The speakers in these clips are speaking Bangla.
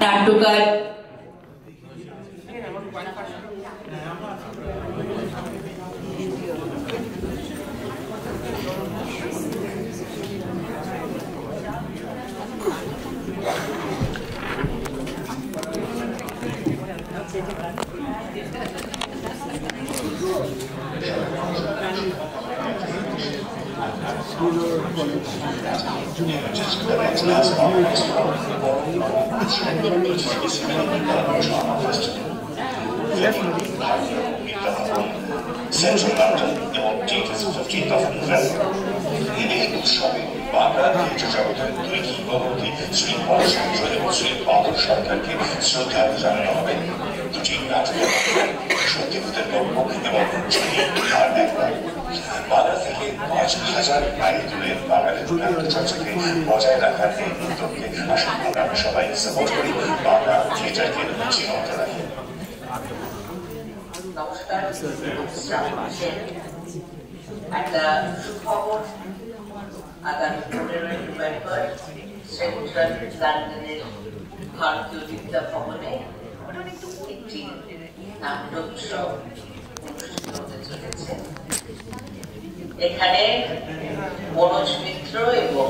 নাট্যকার Central London এবং date is 15th of November. এই উৎসবে বাংলা থিয়েটার জগতের দুই কিংবদন্তি শ্রী মনোচন্দ্র এবং শ্রী বাদল সরকারকে শ্রদ্ধা জানানো হবে। দুটি নাটকের সত্যিভূতের গল্প এবং আর একবার বাংলা থেকে ৫,০০০ মাইল দূরে বাঙালির নাট্যচর্চাকে বজায় রাখার এই উদ্যোগকে আসলে আমরা সবাই সাপোর্ট করি, বাংলা থিয়েটারকে জীবন্ত রাখি। নমস্কার, একটা সুখবর। আগামী 15 নভেম্বর সেন্ট্রাল লন্ডনের ভারতীয় বিদ্যা ভবনে একটি নাট্যোৎসব অনুষ্ঠিত হতে চলেছে। এখানে মনোজ মিত্র এবং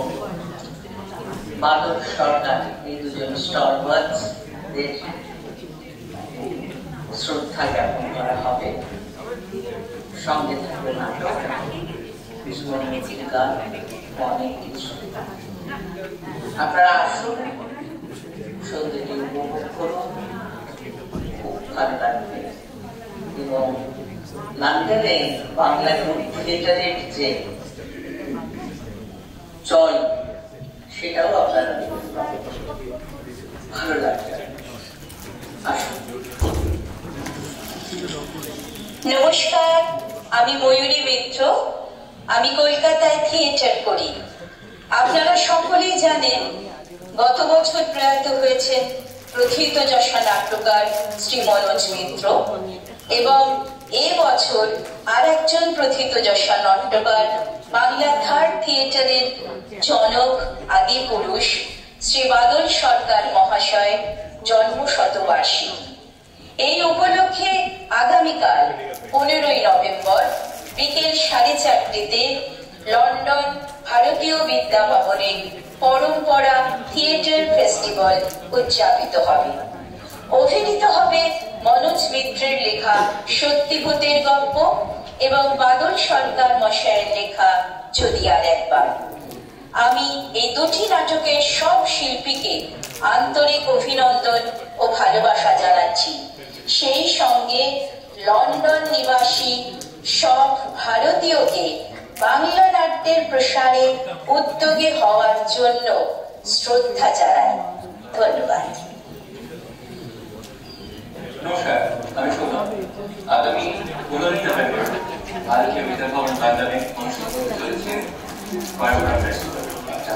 বাদল সরকার এই দুজন স্টলওয়ার্সদের শ্রদ্ধা জ্ঞাপন করা হবে। সঙ্গে থাকবে নাটক, বিস্মরণীয় গান, অনেক কিছু। আপনারা আসুন, সন্ধ্যেটি উপভোগ করুন, খুব ভালো লাগবে। এবং লন্ডনে বাংলা থিয়েটারের যে চল, সেটাও আপনারা ভালো লাগবে। আসুন। নমস্কার, আমি ময়ূরী মিত্র। আমি কলকাতায় থিয়েটার করি। আপনারা সকলেই জানেন, গত বছর প্রয়াত হয়েছেন প্রথিতযশা নাট্যকার শ্রী মনোজ মিত্র, এবং এ বছর আর একজন প্রথিতযশা নাট্যকার, বাংলা থার্ড থিয়েটারের জনক আদি পুরুষ শ্রী বাদল সরকার মহাশয় জন্মশতবার্ষিকী। এই উপলক্ষে আগামীকাল 15 নভেম্বর বিকেল 4:30 লন্ডন ভারতীয় বিদ্যা ভবনে পরম্পরা থিয়েটার ফেস্টিভ্যাল উদযাপিত হবে। অভিনীত হবে মনোজ মিত্রের লেখা সত্যিভূতের গল্প এবং বাদল সরকার মশাইয়ের লেখা যদি আর একবার। আমি এই দুটি নাটকের সব শিল্পীকে আন্তরিক অভিনন্দন ও ভালোবাসা জানাচ্ছি। সেই সঙ্গে লন্ডন নিবাসী সব ভারতীয়কে বাংলা নাট্যের প্রসারে উদ্যোগী হওয়ার জন্য শ্রদ্ধা জানাই। ধন্যবাদ। নমস্কার, আমি শোভন। আগামী 15 নভেম্বর ভারতীয় বিদ্যা ভবন লন্ডনে অনুষ্ঠিত হতে চলেছে কয়েকটা ফেস্টিভ্যাল, একটা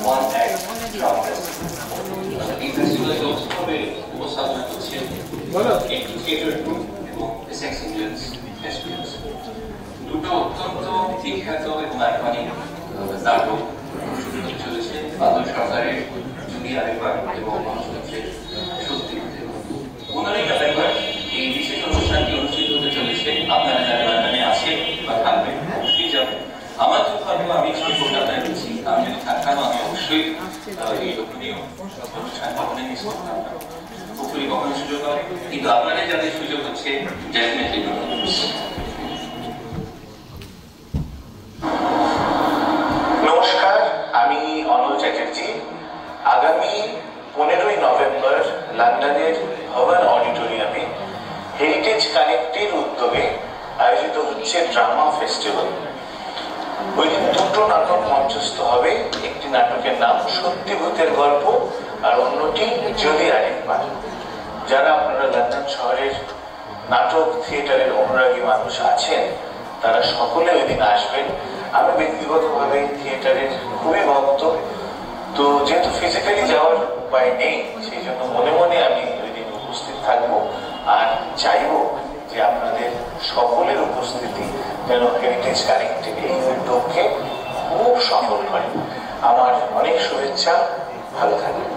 ওয়ান অ্যাক্ট ড্রামা ফেস্টিভ্যাল। এই ফেস্টিভ্যালে যৌথভাবে উপস্থাপনা করছে একটি থিয়েটার গ্রুপ এবং এসএক্স ইন্ডিয়ান্স ফেস্টিভ্যালস। দুটো অত্যন্ত বিখ্যাত এবং আইকনিক নাটক অনুষ্ঠিত হতে চলেছে, বাদল সরকারের যদি আরেকবার এবং মনোজ মিত্রের সত্যিভূতের। 15 নভেম্বর এই বিশেষ অনুষ্ঠানটি অনুষ্ঠিত হতে চলেছে। আপনারা যারা লন্ডনে আছেন বা থাকবেন অবশ্যই যাবেন। আমার দুর্ভাগ্য, আমি কলকাতায় রয়েছি। আমি যদি থাকতাম আমি অবশ্যই এই লোকনীয় অনুষ্ঠান ভবনে মিস করতাম না। পুকুরি কখনো সুযোগ হবে, কিন্তু আপনাদের যাদের সুযোগ হচ্ছে ডেফিনেটলি। নমস্কার, আমি অনল চ্যাটার্জি। আগামী 15 নভেম্বর লন্ডনের ভবন অডিটোরিয়ামে হেরিটেজ কানেক্টের উদ্যোগে আয়োজিত হচ্ছে ড্রামা ফেস্টিভ্যাল। ওই দিন দুটো নাটক মঞ্চস্থ হবে। একটি নাটকের নাম সত্যিভূতের গল্প আর অন্যটি যদি আরেকবার। যারা আপনারা লন্ডন শহরের নাটক থিয়েটারের অনুরাগী মানুষ আছেন, তারা সকলে ওই দিন আসবেন। আমি ব্যক্তিগতভাবে থিয়েটারের খুবই ভক্ত, তো যেহেতু ফিজিক্যালি যাওয়ার উপায় নেই, সেই জন্য মনে মনে আমি ওই দিন উপস্থিত থাকবো আর চাইবো যে আপনাদের সকলের উপস্থিতি যেন হেরিটেজ কানেক্টেড এই উদ্যোগকে খুব সফল করে। আমার অনেক শুভেচ্ছা, ভালো থাকবেন।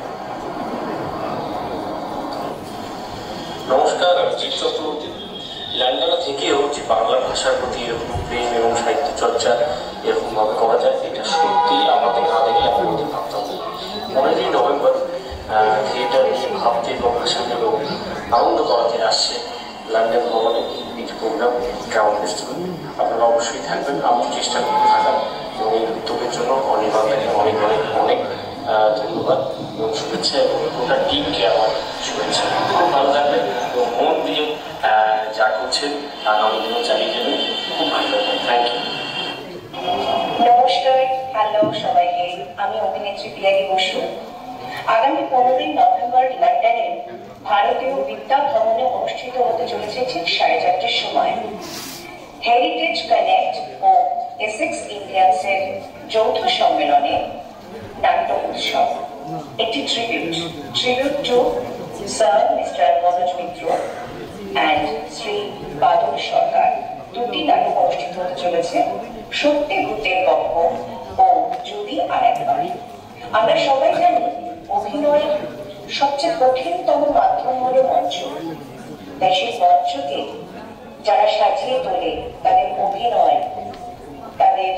নমস্কার, আমি জিৎ চক্রবর্তী। লন্ডনে থেকেও যে বাংলা ভাষার প্রতি এরকম প্রেম এবং সাহিত্য চর্চা এরকম ভাবে করা যায়, এটা সত্যি আমাদের না দেখলে আমি বলতে ভাবতাম না। 15ই নভেম্বর থিয়েটার নিয়ে ভাবতে এবং ভাষা নিয়ে আনন্দ করাতে আসছে লন্ডন ভবনে এই প্রোগ্রাম ক্রাউন ফেস্টিভ্যাল। আপনারা অবশ্যই থাকবেন, আমি চেষ্টা করতে থাকার, এবং এই উদ্যোগের জন্য অনির্বাণকে অনেক অনেক অনেক ধন্যবাদ এবং শুভেচ্ছা, এবং গোটা টিমকে আমার শুভেচ্ছা। খুব ভালো থাকবেন এবং মন দিয়ে যা করছেন আগামী দিনে চালিয়ে যাবেন, খুব ভালো থাকবেন। Thank you. নমস্কার, হ্যালো সবাইকে, আমি অভিনেত্রী পিয়ালি বসু। আগামী 15ই নভেম্বর লন্ডনে ভারতীয় বিদ্যা ভবনে অনুষ্ঠিত হতে চলেছে ঠিক 4:30টার সময় হেরিটেজ কানেক্ট ও এসেক্স ইন্ডিয়ান্সের যৌথ সম্মেলনে নাট্য উৎসব, একটি tribute to sir mister Manoj Mitra and Shri Badal Sarkar. দুটি নাটক অনুষ্ঠিত হতে চলেছে, সত্যি ভূতের গল্প ও যদি আর একবার। আমরা সবাই জানি অভিনয়ের সবচেয়ে কঠিনতম মাধ্যম হল মঞ্চ। তাই সেই মঞ্চকে যারা সাজিয়ে তোলে তাদের অভিনয়, তাদের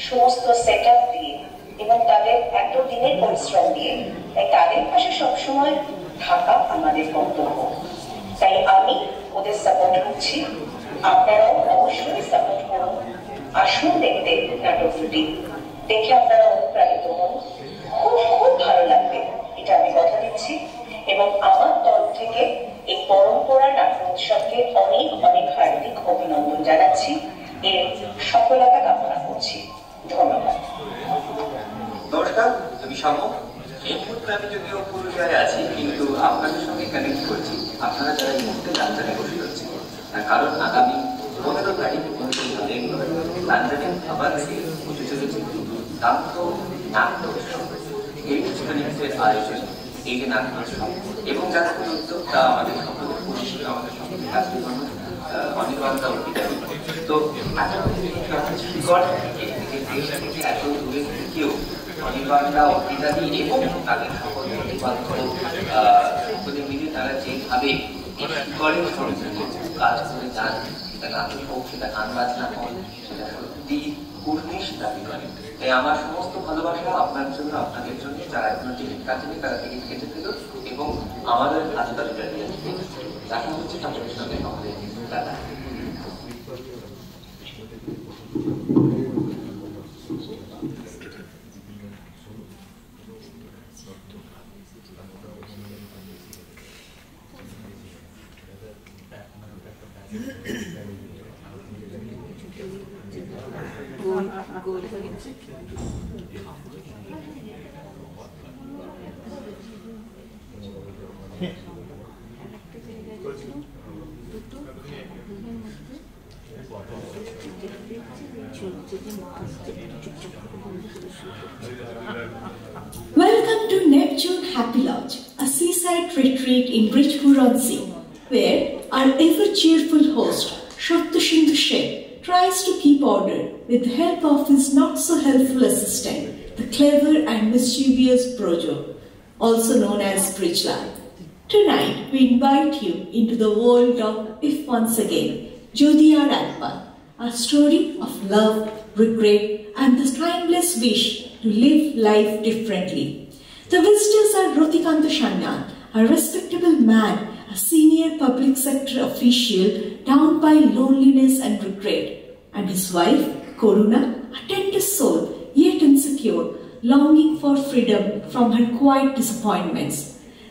সমস্ত সেট আপ দিয়ে এবং তাদের এত দিনের পরিশ্রম দিয়ে, তাই তাদের পাশে সবসময় থাকা আমাদের কর্তব্য। তাই আমি ওদের সাপোর্ট করছি, আপনারাও অবশ্যই সাপোর্ট করুন। আসুন দেখতে নাটক দুটি, দেখে আপনারা অনুপ্রাণিত হন, খুব খুব ভালো লাগবে, এটা আমি কথা দিচ্ছি। এবং আমার তরফ থেকে এই পরম্পরা নাট্য উৎসবকে অনেক অনেক হার্দিক অভিনন্দন জানাচ্ছি, এর সফলতা কামনা করছি। ধন্যবাদ। নমস্কার, আমি শ্যাম। এই মুহূর্তে আমি যদিও পুরুলিয়ায় আছি, কিন্তু আপনাদের সঙ্গে কানেক্ট করছি আপনারা যারা এই মুহূর্তে লন্ডনে বসে রয়েছে। কারণ আগামী 15 তারিখ লন্ডনে আবার হতে চলেছে দুর্দান্ত নাট্য উৎসব, হেরিটেজ কানেক্টের আয়োজন এই যে নাট্য উৎসব, এবং যারা উদ্যোক্তা আমাদের সকলের পরিষেবা, আমাদের সকলের কাজ করুন অনির্বাণতা অর্পিতা। তো এত দূরে থেকেও অনির্বাণতা অর্পিতাদি এবং তাদের সকল সকলে মিলে তারা যেভাবে শিকড়ের সঙ্গে কাজ করে যান, সেটা নাটক হোক, সেটা গান বাজনা হোক, সেটা সত্যি পূর্ণিশ দাবি করে। তাই আমার সমস্ত ভালোবাসা আপনার জন্য, আপনাদের জন্য, যারা এখনো টিকিট কাটেনি তারা টিকিট কেটে দিল এবং আমাদের আজকালটা দিয়ে দেখা হচ্ছে আপনাদের সঙ্গে আমাদের দাদা। Welcome to Neptune Happy Lodge, a seaside retreat in Bridgepur-on-Sea, where our ever-cheerful host, Satyasindhu Sheikh, tries to keep order with the help of his not-so-helpful assistant, the clever and mischievous Brojo, also known as Bridgelal. Tonight, we invite you into the world of If Once Again, Jodi Ar Ekbar, a story of love, regret, and the timeless wish to live life differently. The visitors are Rotikanta Shanyan, a respectable man, a senior public sector official down by loneliness and regret, and his wife, Koruna, a tender soul, yet insecure, longing for freedom from her quiet disappointments.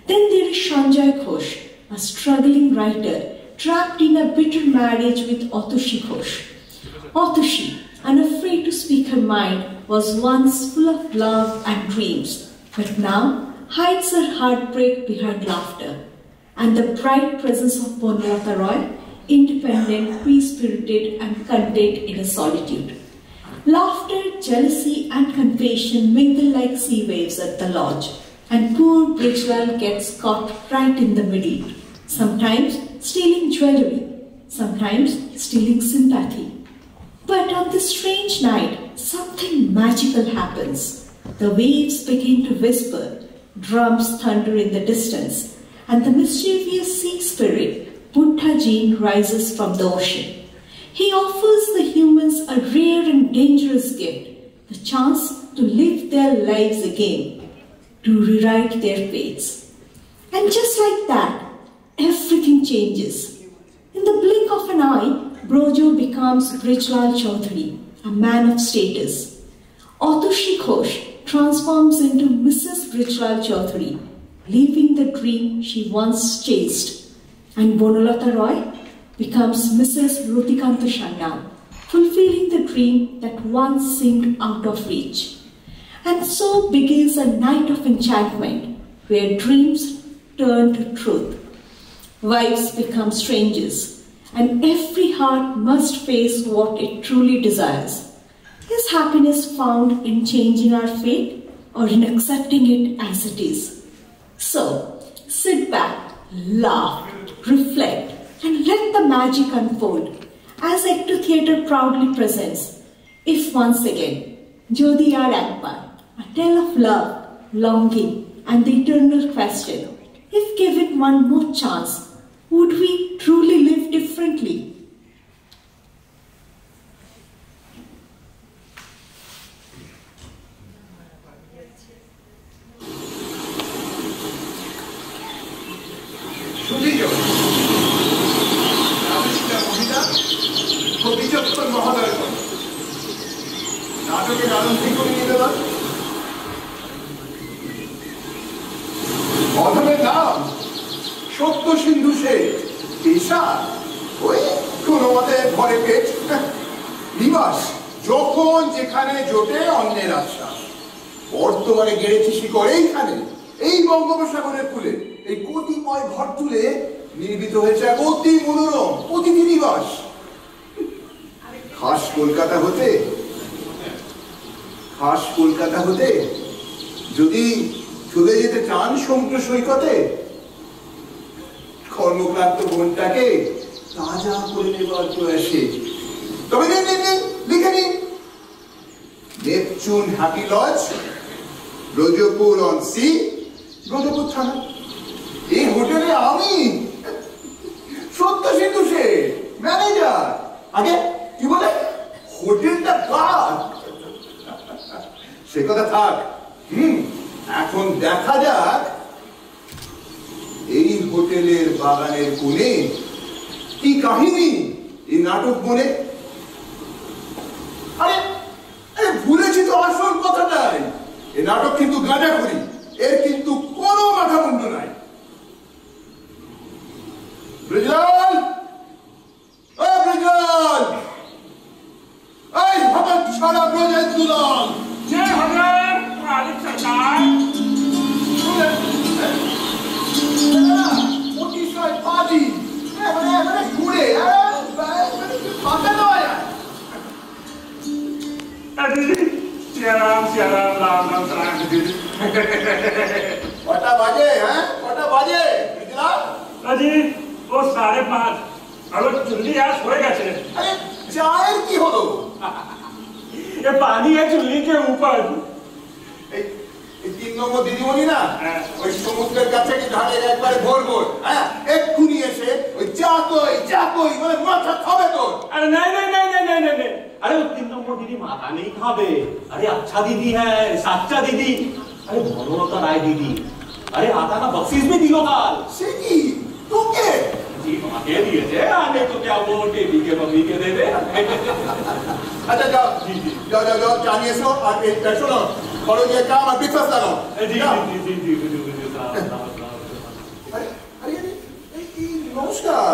Then there is Sanjay Ghosh, a struggling writer, trapped in a bitter marriage with Atushi Ghosh. Atushi, unafraid to speak her mind, was once full of love and dreams, but now hides her heartbreak behind laughter. And the bright presence of Bonlata Roy, independent, free-spirited and content in her solitude. Laughter, jealousy and confession mingle like sea waves at the lodge, and poor Bridgelal gets caught right in the middle, sometimes stealing jewellery, sometimes stealing sympathy. But on this strange night, something magical happens. The waves begin to whisper, drums thunder in the distance, and the mischievous sea spirit, Buddha Jin, rises from the ocean. He offers the humans a rare and dangerous gift, the chance to live their lives again, to rewrite their fates. And just like that, everything changes. In the blink of an eye, Brojo becomes Brijlal Chaudhary, a man of status. Atushi Ghosh transforms into Mrs. Brijlal Chaudhary, leaving the dream she once chased. And Bonalata Roy becomes Mrs. Rutikanta Sharma, fulfilling the dream that once seemed out of reach. And so begins a night of enchantment, where dreams turn to truth. Wives become strangers, and every heart must face what it truly desires. Is happiness found in changing our fate, or in accepting it as it is? So, sit back, laugh, reflect, and let the magic unfold, as Ecto Theatre proudly presents, If Once Again, Jodi Aar Akbar, a tale of love, longing, and the eternal question, if given one more chance, would we truly live differently? নাটকের আনন্দ করে নিয়ে গেলাম। অধমের নাম সত্য সিন্ধু শেঠ, পেশা ওই কোনো মতে ঘরে পেট, নিবাস যখন যেখানে জোটে অন্যের আশ্বাস। বর্তমানে গেড়েছি শিকড় এইখানে, এই বঙ্গোপসাগরের কূলে, এই কতিপয় ঘর তুলে নির্মিত হয়েছে এক অতি মনোরম অতিথি নিবাস। খাস কলকাতা হতে যদি চলে যেতে চান সমুদ্র সৈকতে, কর্মক্লান্ত মনটাকে তাজা করে নেবার প্রয়াসে, তবে লিখে নিন Neptune happy lodge, Brajpur on sea, Brajpur থানা। এই হোটেলে আমি সত্য সিন্ধু শেঠ, ম্যানেজার। আগে কি বলে হোটেলটা কার? সে কথা থাক, এখন দেখা যাক এই হোটেলের বাগানের কোণে কি কাহিনী এই নাটক মনে। আরে ভুলেছি তো আসল কথাটাই, এই নাটক কিন্তু গাঁজা করি, এর কিন্তু কোনো মাথা মুন্ড নাই। ব্রিজলাল, ও ব্রিজলাল, এই ভগত সারা ব্রজের দুলাল। जय हजरत मालिक सरकार। অতিশয় পাজি, ঘুরে কথা নয়। सियाराम सियाराम, राम राम, सलाम दीदी। কটা বাজে? কটা বাজে ব্রিজলাল? अजी वो 5:30। और चुल्ली आज सोए गए। আরে চায়ের কি হলো? ये पानी है चुल्ली के ऊपर। 3 নম্বর দিদিমণি না, ওই সমুদ্রের কাছে কি ধারে একবারে ভোর ভোর এক্ষুনি এসে ওই চা কই মানে মাথা খাবে তো। अरे नहीं, अरे वो 3 নম্বর दीदी माथा नहीं खावे। अरे अच्छा दीदी है, सच्चा दीदी। अरे मनोरता राय दीदी, अरे आता ना बख्शीश भी दिलो काल। সে কি তোকে? जी माके दिए थे, आने तो क्या वो टेबी के मम्मी के दे दे। আচ্ছা যাও চা নিয়ে এসো, আর শোনো বড় যে কাম আর বিকাশ লাগাও। जी নমস্কার।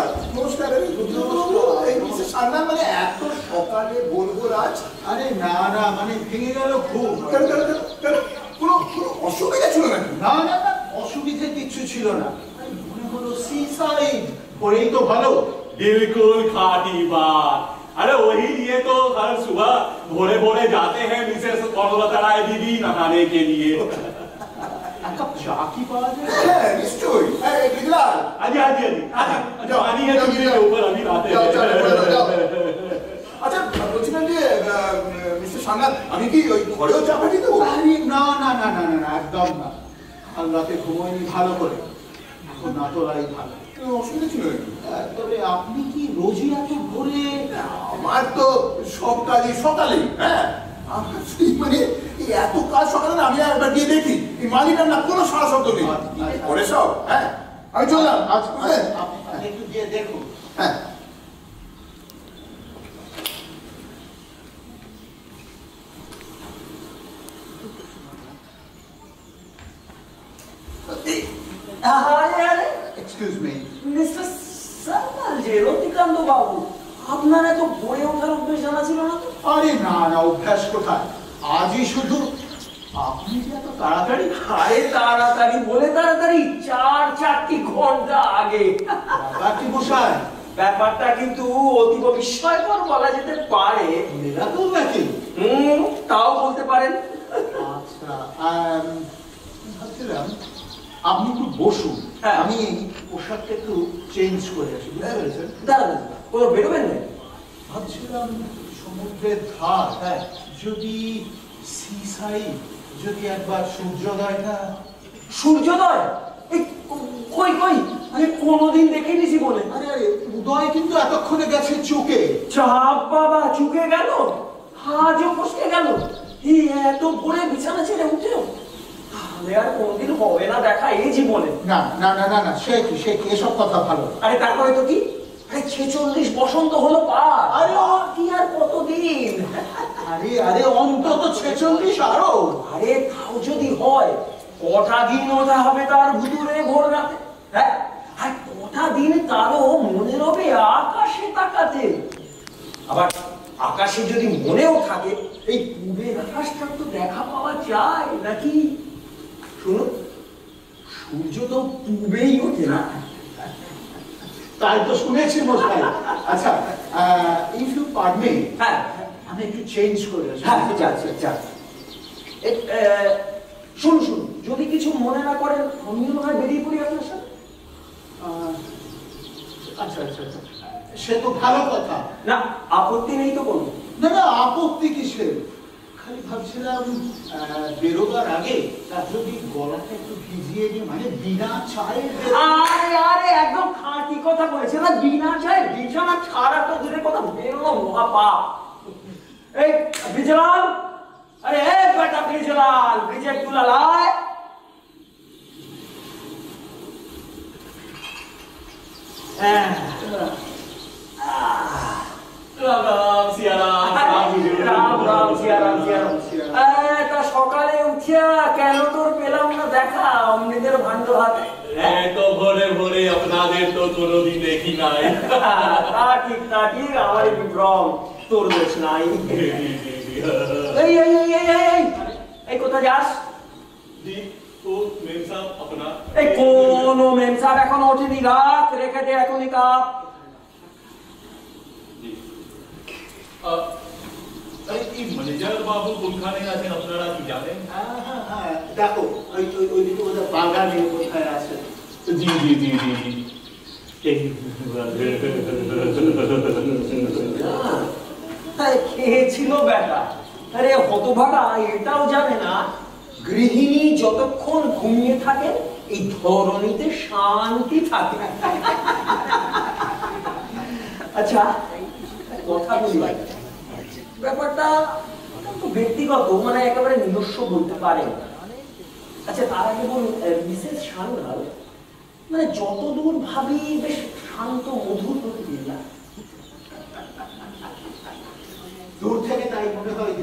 মানে এত সকালে বলবো রাজ? আরে না মানে ভেঙে গেল খুব। কোনো অসুবিধা ছিল নাকি? না অসুবিধে কিছু ছিল না, মনে হলো সি সাইড করেই তো ভালো। बिल्कुल खाटी बात। अरे वही लिए तो हर सुबह भोरे भोरे जाते हैं मिसेस मनोरता राय दीदी नहाने के लिए। চা কি পাওয়া যায়? হ্যাঁ নিশ্চয়ই। ব্রিজলাল, আজ पानी है चुल्ली के ऊपर अभी लाते हैं। আচ্ছা বলছিলাম যে মিস্টার সামলান, আমি কি ওই ঘরেও চা পাঠিয়ে দেবো? আরে না না না না না, একদম না। কাল রাতে ঘুমোয়নি ভালো করে, এখন না তোলাই ভালো। অসুবিধা ছিল নাকি? তবে আপনি কি রোজই এত ভোরে? আমার তো সব কাজই সকালেই। হ্যাঁ, আমার মানে এত কাজ সকালে না, আমি একবার গিয়ে দেখি এই মালিটার না কোনো সারা শব্দ নেই করে সব। হ্যাঁ, আমি চললাম। আপনি একটু গিয়ে দেখুন। হ্যাঁ, এক্সকিউজ মি মিস্টার সান্যাল যে রতিকান্ত বাবু, আপনার এত ভোরে ওঠার অভ্যেস জানা ছিল না? আরে না না, অভ্যাস কোথায়, আজই শুধু। আপনি যে এত তাড়াতাড়ি? আরে তাড়াতাড়ি বলে তাড়াতাড়ি 4 ঘন্টা আগে। কি মশাই, ব্যাপারটা কিন্তু অতীব বিস্ময়কর বলা যেতে পারে। এরকম নাকি? তাও বলতে পারেন। আচ্ছা, ভাবছিলাম আপনি একটু বসুন, আমি পোশাকটা একটু চেঞ্জ করে আসি। বুঝতে পেরেছেন? দাঁড়ান, কোনো বেরোবেন না? ভাবছিলাম সমুদ্রের ধার, যদি সি সাইড, যদি একবার সূর্যোদয়টা। সূর্যোদয়? কই কই, আমি কোনোদিন দেখিনি জীবনে। আরে আরে, উদয় কিন্তু এতক্ষণে গেছে চুকে। চাপ বাবা, চুকে গেল? আজও ফসকে গেল? এই এত ভোরে বিছানা ছেড়ে উঠেও? তাহলে আর কোনোদিন হবে না দেখা এই জীবনে। না না না না না, সে কি এসব কথা ভালো। আরে তারপরে তো কি, 46 বসন্ত হলো পার। আরে ও কি আর কতদিন? আরে আরে, অন্তত 46 আরো। আরে তাও যদি হয়, কটা দিন ওটা হবে তার ভুতুরে ভোর রাতে? হ্যাঁ, আর কটা দিন তারও মনে রবে আকাশে তাকাতে। আবার আকাশে যদি মনেও থাকে, এই পূবের আকাশটা তো দেখা পাওয়া যায় নাকি? শুনুন, সূর্য তো পূবেই ওঠে না? তাই তো শুনেছি মশাই। আচ্ছা, ইফ ইউ পারমিট মি, হ্যাঁ আমি একটু চেঞ্জ করে আসি। হ্যাঁ, শুনুন শুনুন, যদি কিছু মনে না করেন আমিও না বেরিয়ে পড়ি আপনার সাথে। আচ্ছা আচ্ছা আচ্ছা, সে তো ভালো কথা। না, আপত্তি নেই তো কোনো? না না, আপত্তি কিসের? খালি ভাবছিলাম বেরোবার আগে তার যদি গলাটা একটু ভিজিয়ে নিয়ে, মানে বিনা চায়ে। আরে আরে, একদম খাঁটি কথা বলেছে না, বিনা চায়ে বিছানা ছাড়া তো দূরের কথা, বেরোনো মহাপাপ। এই বিজলাল, আরে বেটা বিজলাল, ব্রিজের তুলা লায়। সকালে উঠিয়া কেন তোর পেলাম না দেখা অমৃতের ভাণ্ড হাতে? এত ভোরে ভোরে আপনাদের তো কোনোদিন দেখি নাই। তা ঠিক তা ঠিক, আমারই বিভ্রম, তোর দোষ নাই। এই এই এই এই এই এই কোথায় যাস? এই কোন মেম সাহেব এখন ওঠেনি, রাত রেখে দে এখনই কাপ। ম্যানেজার বাবু কোনখানে আছেন আপনারা কি জানেন? দেখো ওইদিকে ওদের বাগানে কোথায় আছে। জি জি জি জি জি। খেয়েছিল বেটা। আরে হতভাগা, এটাও জানে না গৃহিণী যতক্ষণ ঘুমিয়ে থাকে এই ধরনীতে শান্তি থাকে। আচ্ছা, কথা বলি, ব্যাপারটা ব্যক্তিগত, মানে একেবারে নিজস্ব বলতে পারেন। আচ্ছা, তার আগে বলুন, মিসেস সান্যাল মানে যতদূর ভাবি বেশ শান্ত মধুর প্রকৃতির না? দূর থেকে তাই মনে হয়।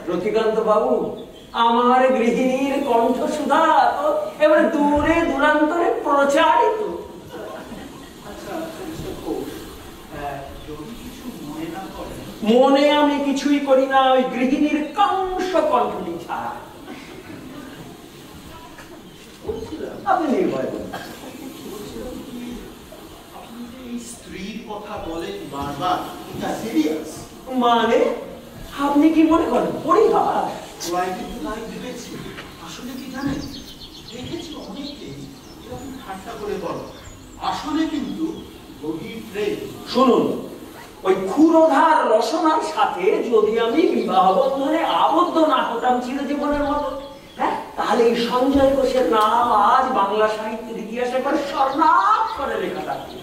রতিকান্ত বাবু, আমার গৃহিণীর কণ্ঠ সুধা তো এবারে দূরে দূরান্তরে প্রচারিত। মনে আমি কিছুই করি না, ওই গৃহিণীর কাংশ কণ্ঠটি ছাড়া। আপনি নির্ভয় করুন। স্ত্রীর কথা বলেন বারবার, এটা সিরিয়াস? মানে আপনি কি মনে করেন পরিহাস? কিন্তু তাই ভেবেছি। আসলে কি জানেন, দেখেছি অনেকেই এরকম ঠাট্টা করে বলো, আসলে কিন্তু গভীর প্রেম। শুনুন, ওই ক্ষুরধার রসনার সাথে যদি আমি বিবাহ বন্ধনে আবদ্ধ না হতাম চিরজীবনের মতো, হ্যাঁ, তাহলে এই সঞ্জয় ঘোষের নাম আজ বাংলা সাহিত্যের ইতিহাসে করে স্বর্ণাক্ষরে করে লেখা থাকবে।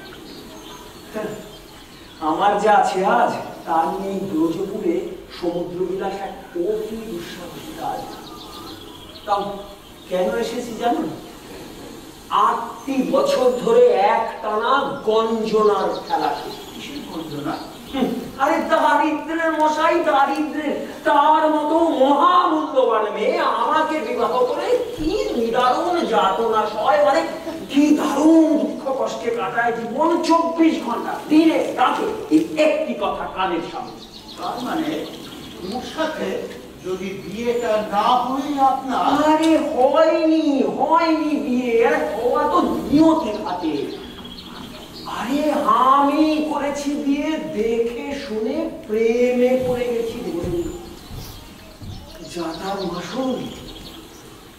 আমার যা আছে আজ তার নিয়ে ব্রজপুরে সমুদ্র বিলাস এক অতি দুঃসাহসী কাজ। তাও কেন এসেছি জানেন? 8টি বছর ধরে এক টানা গঞ্জনার খেলা। কিসের গঞ্জনা? আরে দারিদ্রের মশাই, দারিদ্রের। তার মতো মহামূল্যবান মেয়ে আমাকে বিবাহ করে কি নিদারুণ যাতনা সয়, মানে কি দারুণ দুঃখ কষ্টে কাটায় জীবন 24 ঘন্টা দিনে রাতে এই একটি কথা কানের সামনে। তার মানে ওর সাথে যদি বিয়েটা না হয় আপনার? আরে হয়নি বিয়ে, হওয়া তো নিয়তির হাতে। আরে আমি করেছি বিয়ে দেখে শুনে, প্রেমে পড়ে গেছি। যাতার মাসুল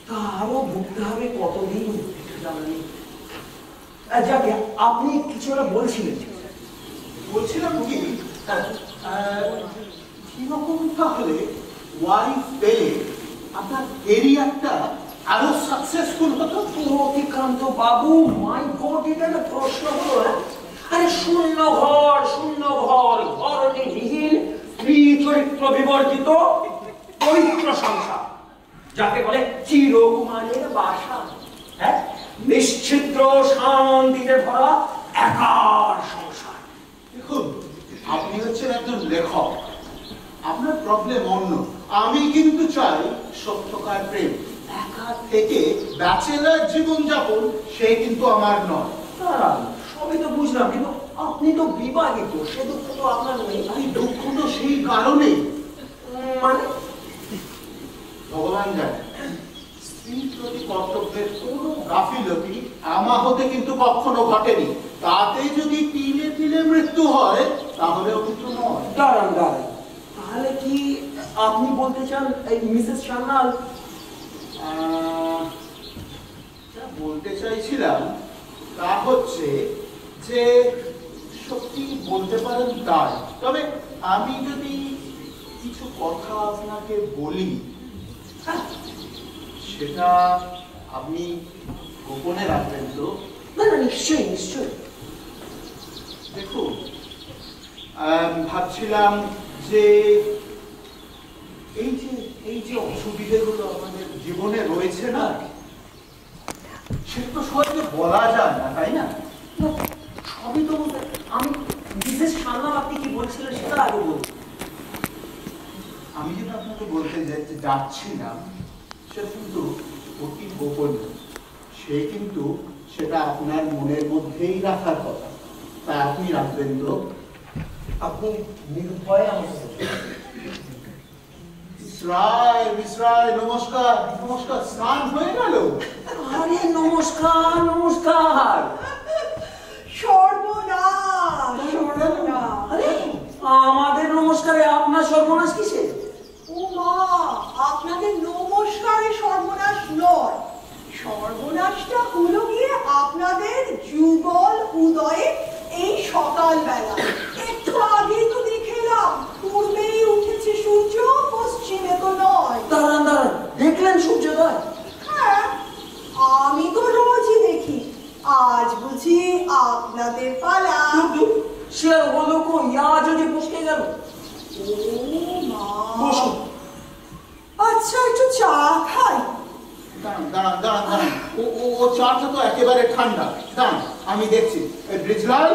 তা আরো ভুগতে হবে কতদিন জানি। যাকে আপনি কিছু একটা বলছিলেন। বলছিলাম কি, কিরকম তাহলে ওয়াইফ পেলে আপনার এরিয়াটা আরো সাকসেসফুল হতো? অতিক্রান্ত বাবু, মাই গড, এটা একটা প্রশ্ন হলো। আরে শূন্য ঘর, ঘরণীহীন, স্ত্রী চরিত্র বিবর্জিত পবিত্র সংসার, যাকে বলে চিরকুমারের বাসা। হ্যাঁ, নিশ্চিদ্র শান্তিতে ভরা একার সংসার। দেখুন, আপনি হচ্ছেন একজন লেখক, আপনার প্রবলেম অন্য। আমি কিন্তু চাই সত্যকার প্রেম। একা থেকে ব্যাচেলার জীবনযাপন সে কিন্তু আমার নয়। সবই তো বুঝলাম, কিন্তু আপনি তো বিবাহিত, সে দুঃখ তো আপনার নেই। এই দুঃখ তো সেই কারণেই, মানে ভগবান জানে, স্ত্রীর প্রতি কর্তব্যের কোনো গাফিলতি আমার হতে কিন্তু কখনো ঘটেনি। তাতে যদি তিলে তিলে মৃত্যু হয় তাহলেও কিন্তু নয়। দাঁড়ান, তাহলে কি আপনি বলতে চান এই মিসেস সান্যাল? যা বলতে চাইছিলাম তা হচ্ছে যে সত্যি বলতে পারেন তাই, তবে আমি যদি কিছু কথা আপনাকে বলি, সেটা আপনি গোপনে রাখবেন তো? না, নিশ্চয়ই। দেখুন, ভাবছিলাম যে এই যে অসুবিধেগুলো আমাদের জীবনে রয়েছে না, সেটা তো সবাইকে বলা যায় না, তাই না? সবই তো আমি বিশেষ সান্যাল, আপনি কি বলছিলেন সেটা আগে বলুন। আমি যেটা আপনাকে বলতে যাচ্ছিলাম সেটা কিন্তু অতি গোপনীয়। সে কিন্তু সেটা আপনার মনের মধ্যেই রাখার কথা, তা আপনি রাখবেন তো? আপনি নির্ভয়ে আমাকে মিশ্রায় নমস্কার। স্নান হয়ে গেল? আরে নমস্কার। সর্বনাশ। আরে আমাদের নমস্কারে আপনার সর্বনাশ কিসে? ও মা, আপনাদের নমস্কারে সর্বনাশ নয়, সর্বনাশটা হলো গিয়ে আপনাদের যুগল উদয়ে এই সকালবেলা। একটু আগেই তো দেখলাম পূর্বেই উঠেছে সূর্য, পশ্চিমে তো নয়। দাঁড়ান, দেখলেন সূর্যোদয়? হ্যাঁ, আমি তো রোজই দেখি, আজ বুঝি আপনাদের পালা। সে হলো যদি পুষকে গেল। ও মা, বসুন। আচ্ছা, একটু চা খাই। দাঁড়ান, ও চাটা তো একেবারে ঠান্ডা। দাঁড়ান, আমি দেখছি। ব্রিজলাল,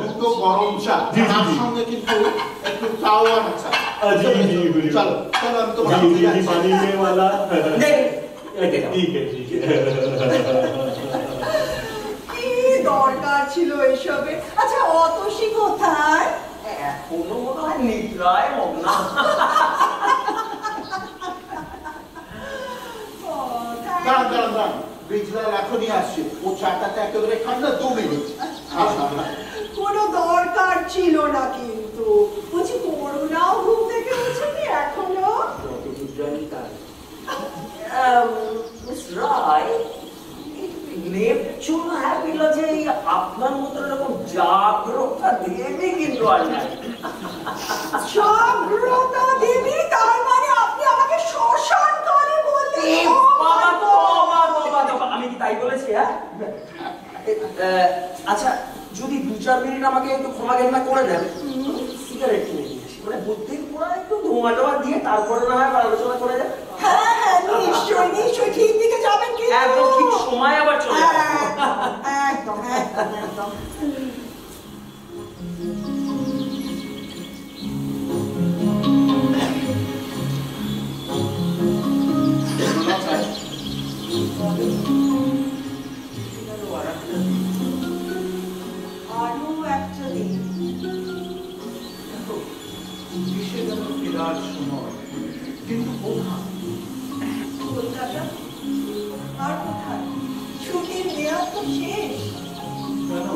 দুটো গরম চা, তার সঙ্গে কিন্তু একটু চাওয়া চা। চলো আমি তো কি দরকার ছিল এসবে? আচ্ছা, অতসী কোথায়? এখনো মনে হয় নিদ্রায় মগ্না। দাঁড়ান, ব্রিজলাল এখনই আসছে। ও চাটাতে একেবারে ঠান্ডা, 2 মিনিট। কোনো দরকার ছিল না, কিন্তু বলছি করোনাও ঘুম থেকে উঠেনি এখনো? মিস রায়, নেপচুন হ্যাপিলজে এই জাগ্রতা দেবী, তার মানে আপনি আমাকে শ্মশান তলে বললেন? আমি কি তাই বলেছি? হ্যাঁ, আচ্ছা যদি 2-4 মিনিট আমাকে একটু ক্ষমা জ্ঞান করে দেন, সিগারেট কিনে নিয়ে আসি, মানে বুদ্ধির পোড়া একটু ধোঁয়া টোয়া দিয়ে তারপরে না হয় আলোচনা করে যান। হ্যাঁ হ্যাঁ, নিশ্চয়ই নিশ্চয়ই, ঠিক দিকে যাবেন কি? একদম ঠিক সময় আবার চলে যাবে। একদম একদম একদম। আরো একটা দিন ফেরার সময়, কিন্তু কোথায়? কলকাতা। আর কোথায়? ছুটির মেয়াদ তো শেষ। কেন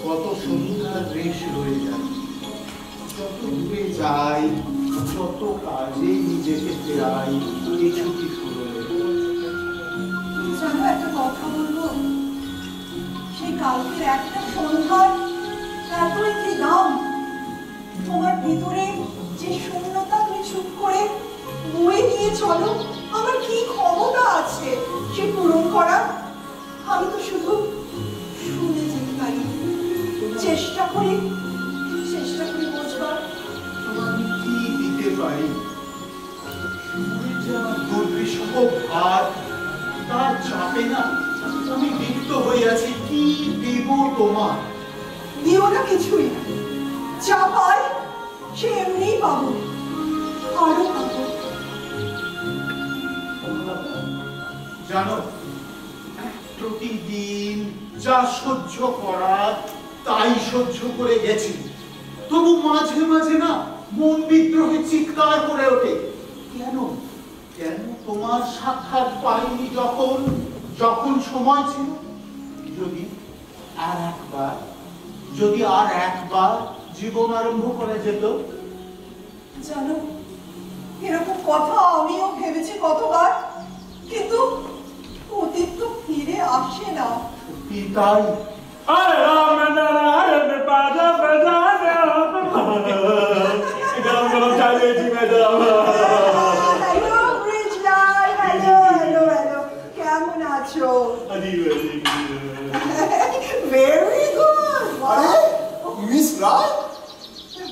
কত সন্ধ্যার রেশ রয়ে যায়, যত দূরে যাই, যত কাজে নিজেকে ফেরাই, এই ছুটি ফুরোয়। জানো একটা কথা বলবো, সেই কালকের একটা সন্ধ্যার এতই কি দাম। তোমার ভিতরে যে শূন্যতা তুমি চুপ করে বয়ে নিয়ে চলো, আমার কি ক্ষমতা আছে সে পূরণ করার? আমি তো শুধু শুনে যেতে পারি, চেষ্টা করি বুঝবার আমি কি দিতে পারি? দুর্বিষহ ভার, তার চাপে না আমি লিপ্ত হয়ে আছি। কি দেব তোমার? দিও না কিছুই, যা পাই সে এমনিই পাবো, আরো পাবো। জানো, প্রতিদিন যা সহ্য করার তাই সহ্য করে গেছি, তবু মাঝে মাঝে না মন বিদ্রোহে চিৎকার করে ওঠে, কেন কেন তোমার সাক্ষাৎ পাইনি যখন সময় ছিল? যদি আর একবার জীবন আরম্ভ করা যেত। জানো, এরকম কথা আমিও ভেবেছি কতবার, কিন্তু অতীত তো ফিরে আসে না। তাই কেমন আছো? Very good. মিস রায়,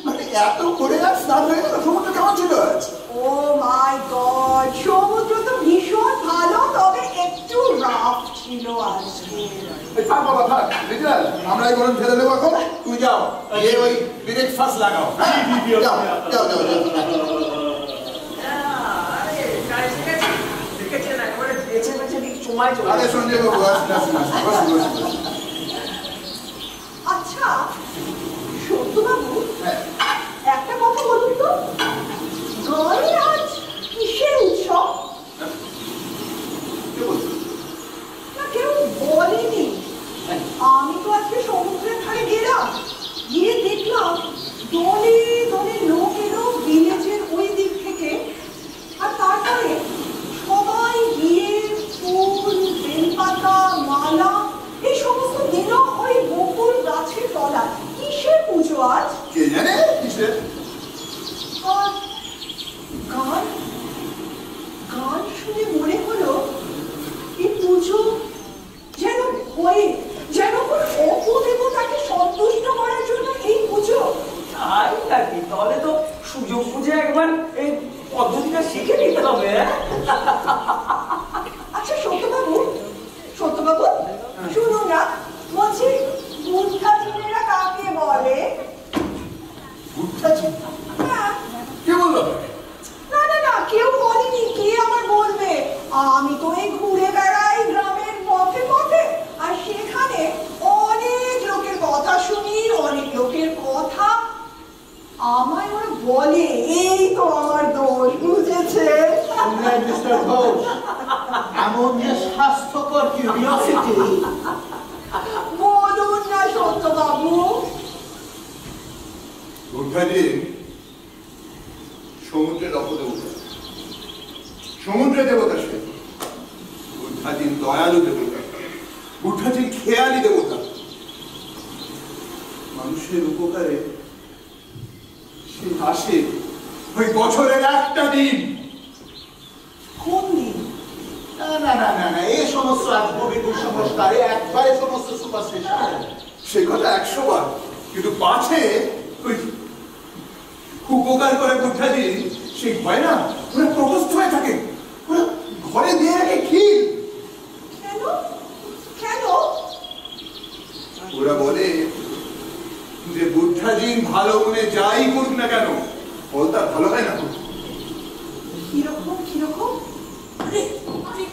মানে এত করে আর স্নান হয়ে গেল, সমুদ্র কেমন ছিল আজ? ও মাই গড, সমুদ্র তো ভীষণ ভালো, তবে একটু রাফ ছিল আজকে। থাক বাবা থাক, রিজাল আমরা এই গরম ফেলে দেবো এখন, তুই যাও গিয়ে ওই ব্রেকফাস্ট লাগাও। যাও যাও যাও যাও। আরে সঞ্জয় বাবু, আচ্ছা সত্যবাবু, একটা কথা বলুন তো, গায়ে আজ কিসের উৎসব? না কেউ বলেনি। আমি তো আজকে সমুদ্রের ধারে গেলাম, গিয়ে দেখলাম দলে দলে লোক এলো ভিলেজের ওই দিক থেকে, আর তারপরে সবাই গিয়ে ফুল, বেলপাতা, মালা এই সমস্ত দিল ওই বকুল গাছের তলায়। কিসের পুজো আজ? কে জানে কিসের? আর গান গান শুনে মনে হলো এই পুজো যেন কোনো অপদেবতাকে সন্তুষ্ট করার জন্য এই পুজো। তাই নাকি? তাহলে তো সুযোগ বুঝে একবার এই পদ্ধতিটা শিখে নিতে হবে। আচ্ছা সত্যবাবু, শুনুন না, বলছি বুদ্ধাচিনেরা কাকে বলে? বুদ্ধাচিন? হ্যাঁ। কে বললো? না কেউ বলেনি, কে আমার বলবে? আমি তো এই ঘুরে বেড়াই গ্রামের পথে পথে, আর সেখানে অনেক লোকের কথা শুনি, অনেক লোকের কথা আমায় ওরা বলে, এই তো আমার দোষ, বুঝেছে? মিস্টার ঘোষ, এমন যে স্বাস্থ্যকর কিউরিওসিটি। বলুন না সত্যবাবু। বুদ্ধাজিন সমুদ্রের অপদেবতা, সমুদ্রের দেবতা সে। বুদ্ধাজিন দয়ালু দেবতা, বুদ্ধাজিন খেয়ালি দেবতা। মানুষের উপকারে সে আসে ওই বছরের একটা দিন। কোন দিন? না না না না না, এই সমস্ত আজগুবি কুসংস্কারে একবারে সমস্ত সুপারস্টিশন। সে কথা 100 বার, কিন্তু পাছে ওই উপকার করে বুদ্ধাজি সেই ভয় না ওরা প্রকোষ্ঠ হয়ে থাকে, ওরা ঘরে দিয়ে রাখে ক্ষীর। কেন কেন? ওরা বলে যে বুদ্ধাজির ভালো মনে যাই করুক না কেন ফল তার ভালো হয় না। কিরকম কিরকম? আরে আরে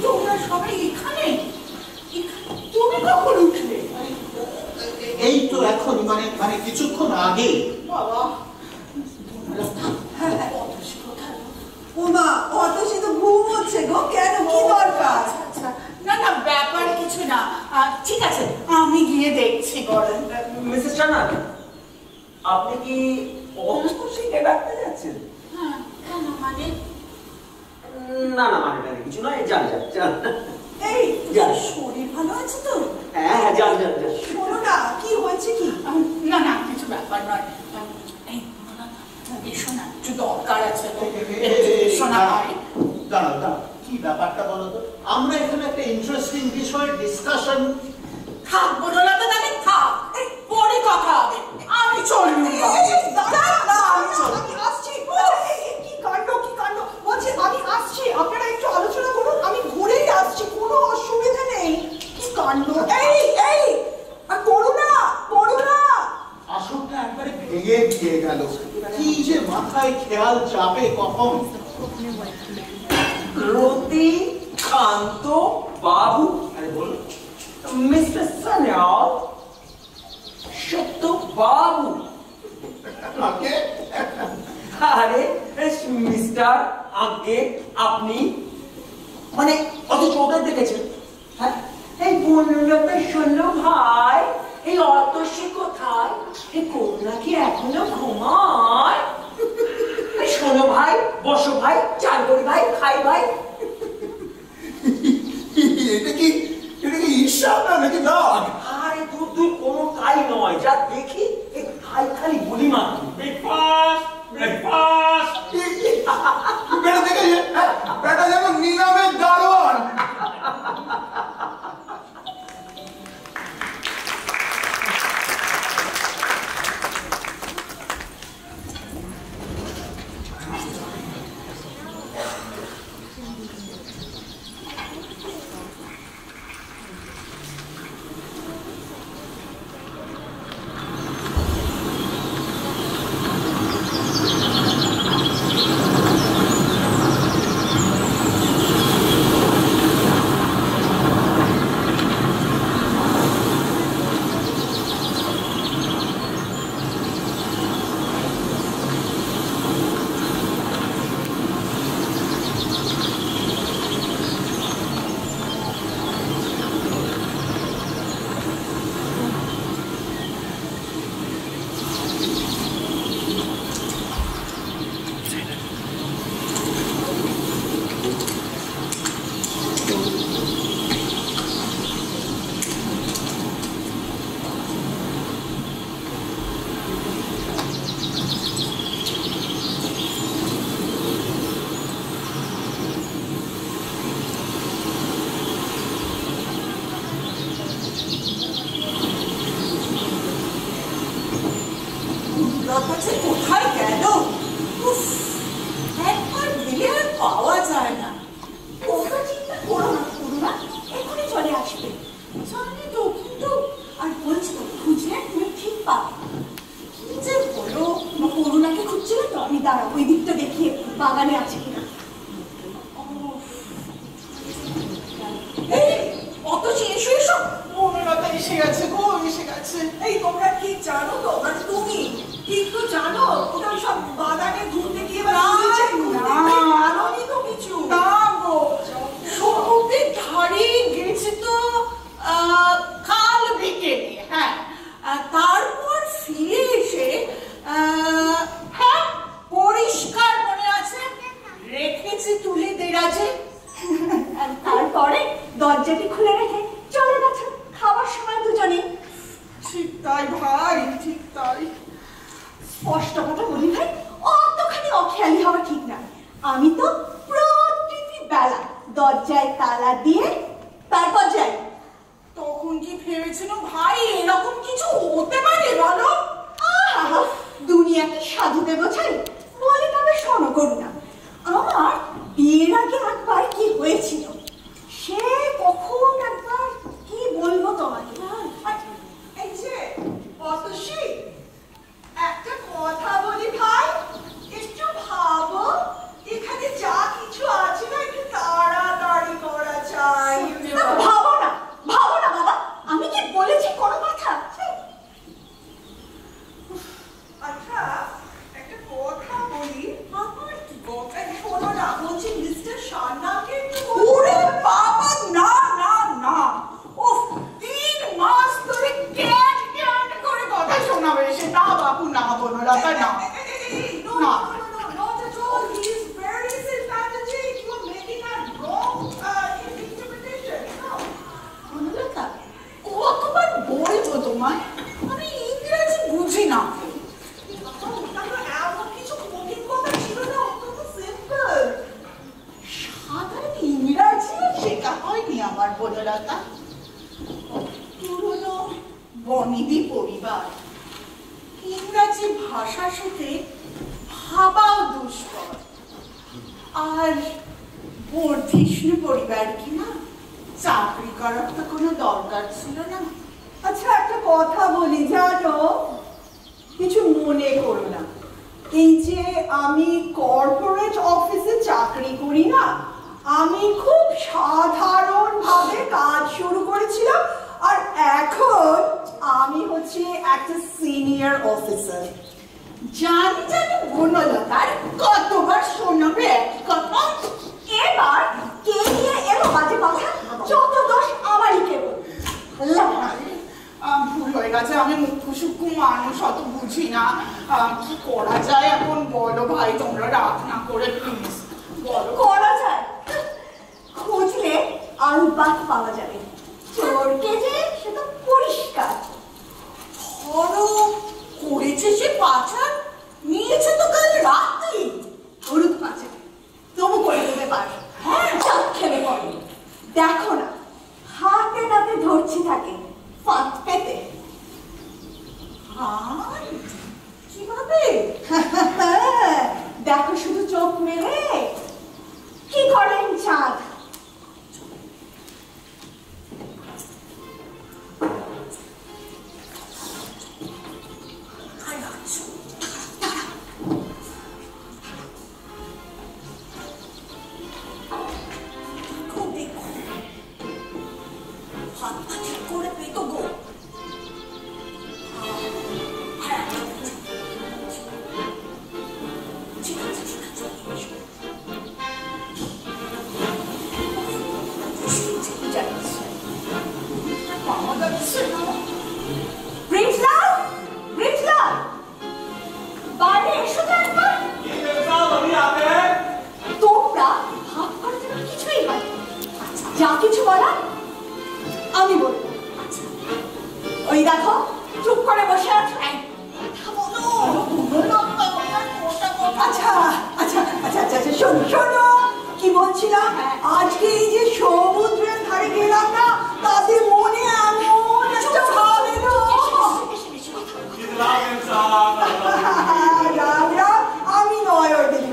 তোমরা সবাই এখানে? তুমি কখন উঠলে? এই তো এখন মানে মানে কিছুক্ষণ আগে। বাবা, হ্যাঁ হ্যাঁ, অতসী কোথায়? ওমা, অতসী তো ঘুম হচ্ছে গো। কেন, কি দরকার? না না, ব্যাপার কিছু না। ঠিক আছে, আমি গিয়ে দেখছি। বলেন মিসেস টানা, আপনি কি অতসীকে ডাকতে যাচ্ছেন? হ্যাঁ, কেন মানে? না না, মানে কিছু নয়, যান যান যান। এই শরীর ভালো আছে তো? হ্যাঁ হ্যাঁ, যান যান যান। শোনো না, কি হয়েছে কি? না না, কিছু ব্যাপার নয়। এই শোনা, একটু দরকার আছে। শোনা হয়। দাঁড়াও দাঁড়াও, কি ব্যাপারটা বলো তো? আমরা এখানে একটা ইন্টারেস্টিং বিষয়ে ডিসকাশন। থাক বলো তো, তাহলে থাক, পরে কথা হবে। আমি চললুম। আমি আসছি। কি কাণ্ড কি কাণ্ড! বলছি আমি আসছি, আপনারা একটু আলোচনা করুন, আমি ঘুরেই আসছি, কোনো অসুবিধা নেই। কি কাণ্ড! এই এই করুণা করুণা! আসলটা একবারে ভেঙে দিয়ে গেল। কি যে মাথায় খেয়াল চাপে কখন। রতিকান্ত বাবু, আরে বলুন। মিস্টার সান্যাল, সত্য বাবু। আরে মিস্টার, আগে আপনি মানে অত চোখে দেখেছেন? হ্যাঁ, এই বনলতা শোনো ভাই, এই অতসী কোথায়? এই করুণা কি এখনো ঘুমায়? শোনো ভাই, বসো ভাই, চান করি ভাই, খাই ভাই। এটা কি ঈর্ষা না নাকি নাগ? আরে তুই কোনো তাই নয়, যা দেখি এই খাই খালি গুলি মার। Breakfast breakfast. বেটা দেখে বেটা যেন নিলামের দারোয়ান। কোথায় গেল? একবার দিলে আর পাওয়া যায় না। তোমরা চিন্তা করো না, করুণা এখনই চলে আসবে। জানি তো, কিন্তু আর বলছি তো, খুঁজলে তুমি ঠিক পাবে। কি যে বলো, করুণাকে খুঁজছিলে তো? আমি দাঁড়াবো, ওই দিকটা দেখি বাগানে আছে কিনা। অতসী এসো এসো। বনলতা এসে গেছে গো, এসে গেছে। এই তোমরা কি জানো তো, মানে তুমি ঠিক তো জানো ওটা সব বাগানে ঘুরতে গিয়ে তো কিছু না গো। সমুদ্রের ধারে গেছে তো কাল বিকেলে। হ্যাঁ, তারপর ফিরে এসে হ্যাঁ পরিষ্কার মনে আছে করো না। আমার বিয়ের আগে একবার কি হয়েছিল সে কখন একবার কি বলবো তোমাকে। এই যে অতসী, একটা কথা বলি ভাই, একটু ভাবো, এখানে যা কিছু আছে না একটু তাড়াতাড়ি করা চাই। ভাবো না বাবা, আমি কি বলেছি কোনো কথা? আচ্ছা একটা কথা বলি, আমার কি কথা শোনো না, বলছি মিস্টার সান্যালকে একটু। ওরে বাবা, না না না, উফ 3 মাস ধরে ক্যাট ক্যাট করে কথা শোনাবে সে। না বাবু, না বনলতা, না না। কতবার বলবো তোমায়, আমি ইংরেজি বুঝি না। এমন কিছু কঠিন কথা ছিল না, অন্তত সিম্পল সাধারণ ইংরাজি শেখা হয়নি আমার বনলতা। পুরনো বনেদি পরিবার, ইংরাজি ভাষা শিখে ভাবাও দুষ্কর। আর বর্ধিষ্ণু পরিবার কিনা চাকরি করার তো কোনো দরকার ছিল না। আচ্ছা একটা কথা বলি, জানো, কিছু মনে করো না, এই যে আমি কর্পোরেট অফিসে চাকরি করি না, আমি খুব সাধারণভাবে কাজ শুরু করেছিলাম, আর এখন আমি হচ্ছে একটা সিনিয়র অফিসার। জানি বনলতার কতবার শোনাবে একই কথা। এবার কে নিয়ে এলো বাজে কথা, যত দোষ আমারই কেবল। ভুল হয়ে গেছে, আমি মুখ্য সূক্ষ্ম মানুষ, অত বুঝি না। কি করা যায় এখন বলো ভাই, তোমরা রাগ না করে প্লিজ বলো। করা যায়, খুঁজলে আরো বাদ পাওয়া যাবে। চোরকে যে সেটা পরিষ্কার। ধরো করেছে সে পাচার, নিয়েছে তো কাল রাত্রি, হলুদ পাচার, তবু করে দেবে পার। হ্যাঁ, চাপ খেলে করো। দেখো না হাতে নাতে ধরছি থাকে ফাঁদ পেতে। কিভাবে? দেখো শুধু চোখ মেলে কি করেন চাঁদ। যা কিছু বলার আমি বলবো। ওই দেখো চুপ করে বসে আছো। আচ্ছা আচ্ছা আচ্ছা আচ্ছা শোনো শোনো, কি বলছিলাম, আজকে এই যে সমুদ্রের ধারে গেলাম না, তাতে মনে এমন একটা ভাব এলো। আমি নয় ওদের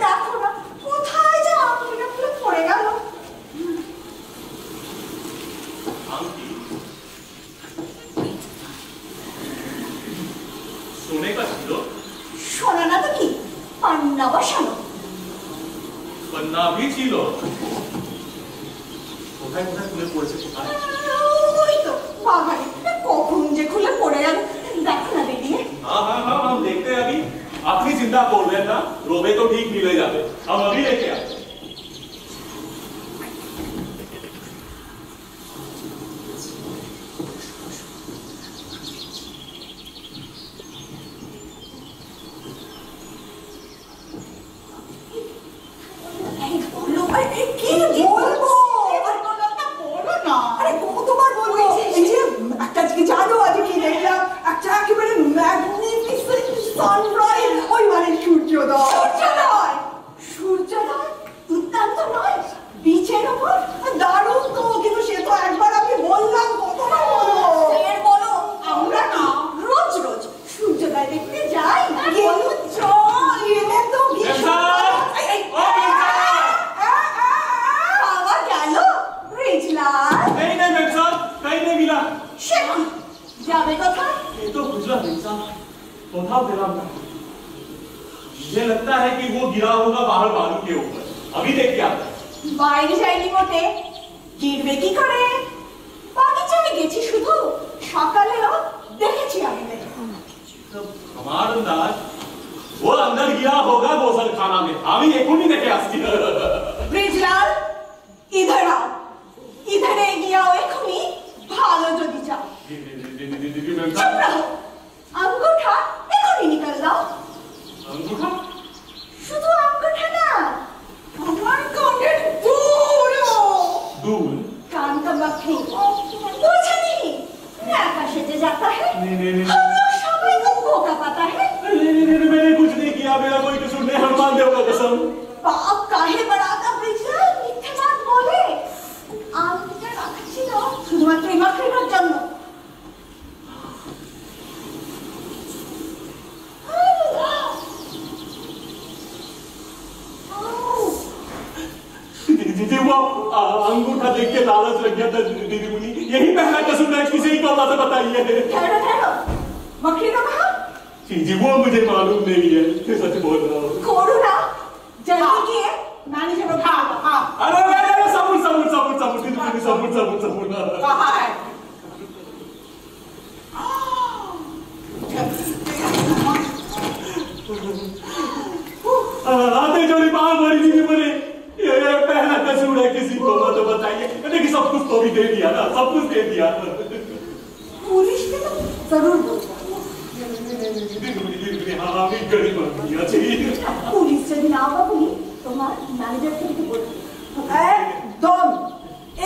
দেখো না কোথায় যে আঙুলটা পুরো পড়ে গেল। সোনা না তো কি, পান্না বসানো। পান্না भी ছিল। কোথায় কোথায় খুলে পড়েছে? কোথায়? ওই তো বাগানে, কখন যে খুলে পড়ে গেল। দেখো না দিদি। हाँ हाँ हाँ हम देखते हैं अभी। আপনি চিন্তা করবেন না, রোবে তো ঠিক মিলে যাবে। हम अभी लेके आते हैं। আমরা না রোজ রোজ সূর্যোদয় দেখতে যাই। कोথাও পেলাম না। मुझे लगता है कि वो गिरा होगा बाहर बालू के ऊपर। अभी देख के आता বাইরে যাইনি মোটে, গিরবে কি করে? বাগিচায় গেছি শুধু, সকালেও দেখেছি আমি। हमारा अंदाज वो अंदर गिरा होगा गोसल खाना में। अभी एक ही देखे आस्ती। ब्रिजलाल इधर आओ, इधर एगिए आओ एखुनी, ভালো যদি চাও। চুপ রহো, अंगूठा এখনই নিকাল দাও। अंगूठा? শুধু अंगूठा না, আমার কানের দুল। कान का मक्खी पूछा नहीं, आकाश से जाता है, हम लोग सभी को धोखा पाता है। मैंने कुछ नहीं किया, मेरा कोई कसूर नहीं, हनुमान देव का कसम। बाप काहे बड़ाता ब्रिजलाल, मिथ्या बात बोले। आंगूठा রাখছিল শুধুমাত্র এই মাখরিটার জন্য। दीदी वो अंगूठा देख के लालच लग गया था दीदी मुनी, यही पहला कसूर है, किसी को बात बताइए। ठहरो ठहरो, मखरी का कहा? जी वो मुझे मालूम नहीं है, सच बोल रहा हूँ। खोलू ना, जल्दी किए, मैनेजर को हाँ हाँ। अरे सबूत सबूत सबूत सबूत दीदी मुनी, सबूत सबूत सबूत। कहाँ है? आते जोड़ी बाहर बोली दीदी मुनी, ये पहला कसूर है, किसी को मत बताइए। देखिए सब कुछ तो भी दे दिया ना, सब कुछ दे दिया। पुलिस के तो जरूर बोलता। हाँ भी गरीब आदमी चाहिए। पुलिस से भी ना बोली, तुम्हारे मैनेजर से भी बोल। একদম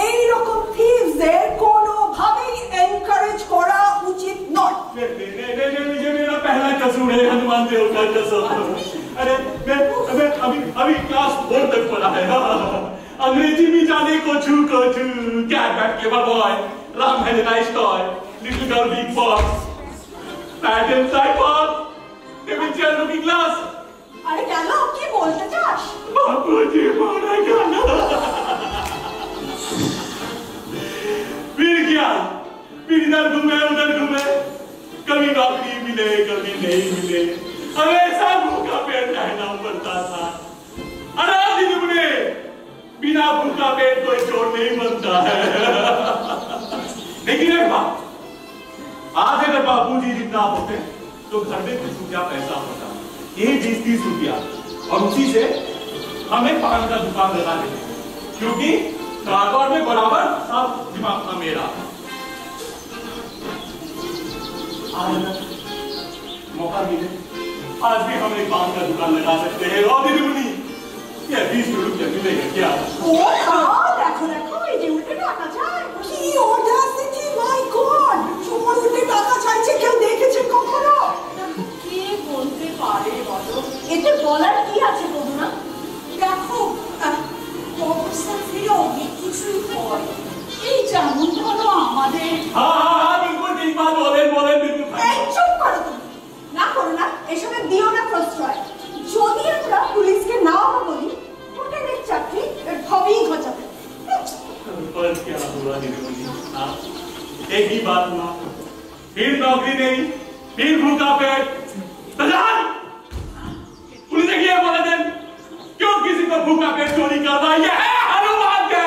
এই রকম থিভসদের কোনো ভাবেই এনকারেজ করা উচিত নয়। ये मेरा पहला कसूर है, हनुमान देव का कसम। अरे मैं अभी क्लास 4 तक पढ़ा है, अंग्रेजी भी जाने को छू कैट बैट के boy, Ram has a nice toy, little girl big box, PAT and tripod, table chair looking glass. अरे क्या लो की बोलते चाश? बापूजी मारा गया। फिर क्या? फिर इधर घूमे उधर घूमे, कभी नौकरी मिले कभी नहीं मिले, हमेशा भूखा पेट रहना पड़ता था। अरे दीदी मुझे बिना भूखा पेट कोई चोर नहीं बनता है। लेकिन एक बात, आज अगर बापूजी जितना होते तो घर में कुछ रुपया पैसा होता, ये 20-30 रुपया, और उसी से हमें पान का दुकान लगा देते, क्योंकि कारोबार में बराबर सब दिमाग था मेरा। आज मौका मिले, आज भी हम एक पान का दुकान लगा सकते हैं। और दीदी मुनी, ये 20 रुपया मिलेगा क्या? ओ हाँ, देखो देखो, ये जो उल्टे टाका चाय, की ऑडेसिटी, माय गॉड, चोर उल्टे टाका চাইছে কেউ দেখেছে কখনো? কে বলতে পারে বলো? এতে বলার কি আছে বন্ধুরা? দেখো অবস্থা ফিরে অনেক কিছুই হয়, এই যেমন ধরো আমাদের। हाँ बिल्कुल ठीक बात बोले बिल्कुल। চুপ করো তুমি, না করো না, এসবে দিও না প্রশ্রয়। যদি আমরা পুলিশকে না বলি, হোটেলের চাকরি হবেই ঘটাবে। पर क्या हुआ दीदी मुनी? हाँ एक ही बात हुआ, फिर नौकरी नहीं, फिर भूखा पेट। पुलिस ने किया बोला दिन, क्यों किसी को भूखा पेट चोरी करवा? ये है हनुमान के।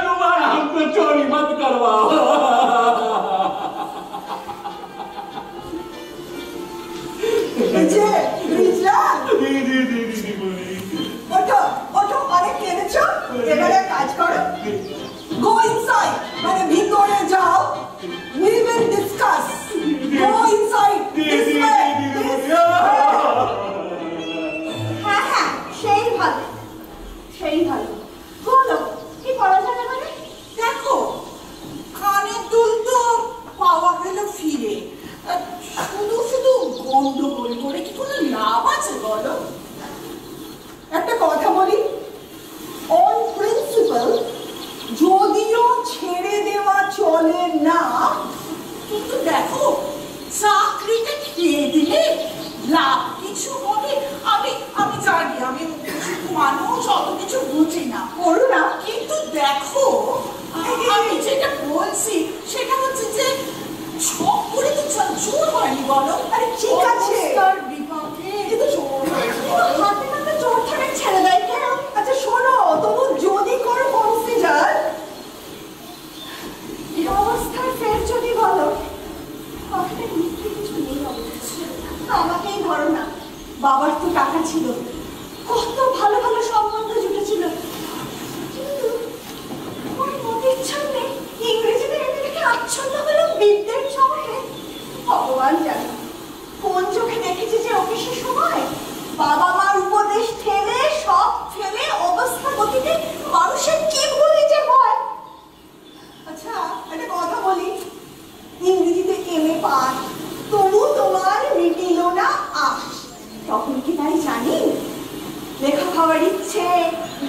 तुम्हारा हमको चोरी मत करवाओ। ওঠো ওঠো, অনেক কেঁদেছ, এবারে কাজ করো। গো ইনসাইড, মানে ভিতরে যাও, we will discuss. Go inside, this way, this way. হ্যাঁ হ্যাঁ, সেই ভালো, সেই ভালো। বলো কি করা যাবে? মানে দেখো কানের দুল তো পাওয়া গেল ফিরে, শুধু শুধু গন্ডগোল করে কি কোনো লাভ আছে বলো? একটা কথা বলি, অন প্রিন্সিপাল যদিও ছেড়ে দেওয়া চলে না, কিন্তু দেখো চাকরিটা খেয়ে দিলে লাভ কিছু হবে। আমি জানি আমি মানুষ অত কিছু বুঝি না, করো না, কিন্তু দেখো আমি যেটা বলছি সেটা হচ্ছে যে সব করে তো জোর হয়নি বলো। বাবার তো টাকা ছিল, কত ভালো ভালো সম্বন্ধ জুটেছিল, কিন্তু ওর মতের জন্য ইংরেজিতে রেখে আচ্ছন্ন হলো বিদ্যের চমকে। ভগবান জানে কোন চোখে দেখেছে যে ওকে সে সময় বাবা মার উপদেশ ঠেলে সব ফেলে অবস্থা গতিতে মানুষের কি ভুল যে হয়। আচ্ছা একটা কথা বলি, ইংরেজিতে এমএ পাস, তবু তোমার মিটিল না আশ, তখন কি তাই জানি লেখা খাওয়ার ইচ্ছে,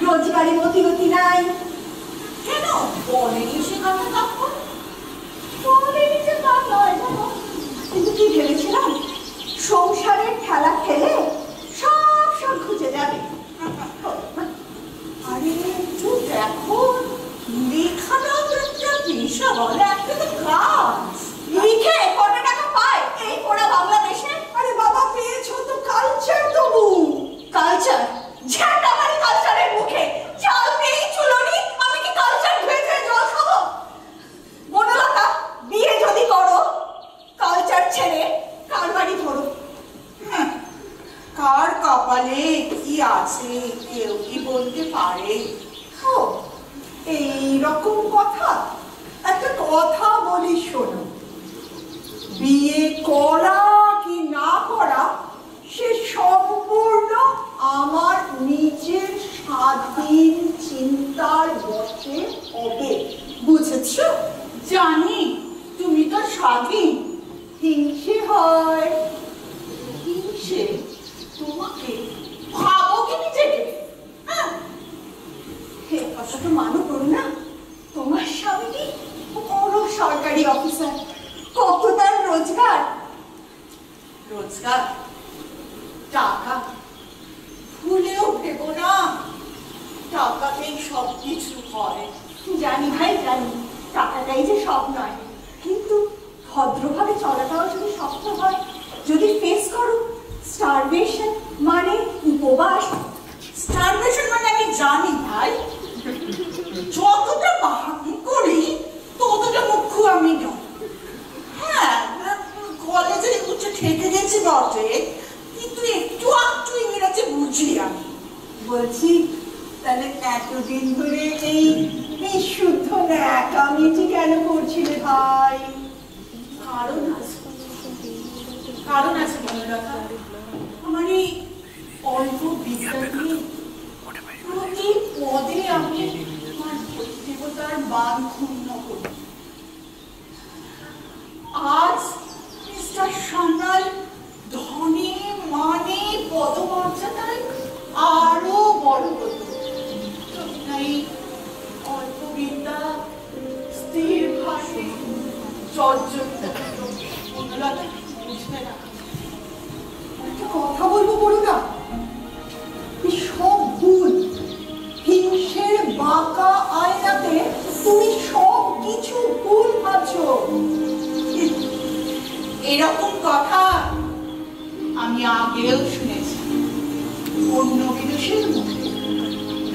রোজগারে মতিগতি নাই? কেন বলেনি সে কথা? তখন বলেনি যে তা নয় জানো, কিন্তু কি ভেবেছিলাম সংসারের খেলা খেলে সব সব খুঁজে যাবে। আরে একটু দেখো, লেখাটাও একটা পেশা, বলে একটা তো কাজ। লিখে কত টাকা পায় এই পোড়া বাংলাদেশে? আরে বাবা পেয়েছো তো কালচার, তবু কালচার ঝাঁটা মারি কালচারের মুখে, চাল পেয়ে চুলনি, আমি কি কালচার ধুয়ে ধুয়ে জল খাবো? বনলতা, বিয়ে যদি করো কালচার ছেড়ে কার বাড়ি ধরো? কার কপালে কি আছে কেউ কি বলতে পারে? ও এইরকম কথা। একটা কথা বলি শোনো, বিয়ে করা কি না করা সে সম্পূর্ণ আমার নিজের স্বাধীন চিন্তার বশে হবে, বুঝেছ? জানি তুমি তো স্বাধীন। হিংসে হয়। হিংসে? তোমাকে ভাবো কি নিজেকে? হে কথা তো মানো করো না, তোমার স্বামীটি বড় সরকারি অফিসার, কত তার রোজগার? রোজগার টাকা ভুলেও ভেবো না টাকাতেই সব কিছু হয়। জানি ভাই জানি, টাকাটাই যে সব নয়, কিন্তু ভদ্রভাবে চলাটাও যদি শক্ত হয়, যদি ফেস করো স্টারভেশন মানে উপবাস। স্টারভেশন মানে আমি জানি ভাই, যতটা বাহানি করি ততটা মুখ্য আমি নয়। হ্যাঁ, কলেজে উঠে ঠেকে গেছি বটে, কিন্তু একটু একটু ইংরেজি বুঝি আমি। বলছি তাহলে এতদিন ধরে এই শুদ্ধ ন্যাকামিটি কেন করছিলে ভাই? কারণ আছে, কারণ আছে বনলতা। আমার এই অল্প বিদ্যা দিয়ে প্রতি পদে আমি আমার দেবতার বান ক্ষুণ্ণ করি। আজ মিস্টার সান্যাল ধনে মানে পদমর্যাদায় আরো বড় হতো, তাই অল্প বিদ্যা স্থির ভাষে চর্চরিত বনলতা বুঝবে না। একটা কথা বলবো বলো না, সব ভুল। হিংসের বাঁকা আয়নাতে তুমি সব কিছু ভুল ভাবছো। এরকম কথা আমি আগেও শুনেছি অন্য বিদেশের মুখে,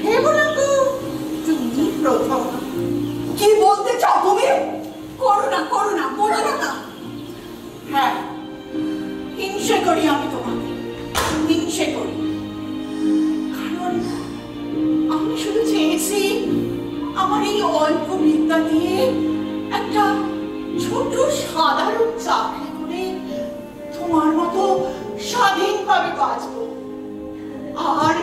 ভেবো না গো তুমি প্রথম। কি বলতে চাও তুমি? করো না করো না, বলো না। হ্যাঁ, হিংসে করি আমি তোমাকে, হিংসে করি। কারণ আমি শুধু চেয়েছি আমার এই অল্প বিদ্যা দিয়ে একটা ছোট সাধারণ চাকরি করে তোমার মতো স্বাধীনভাবে বাঁচবো, আর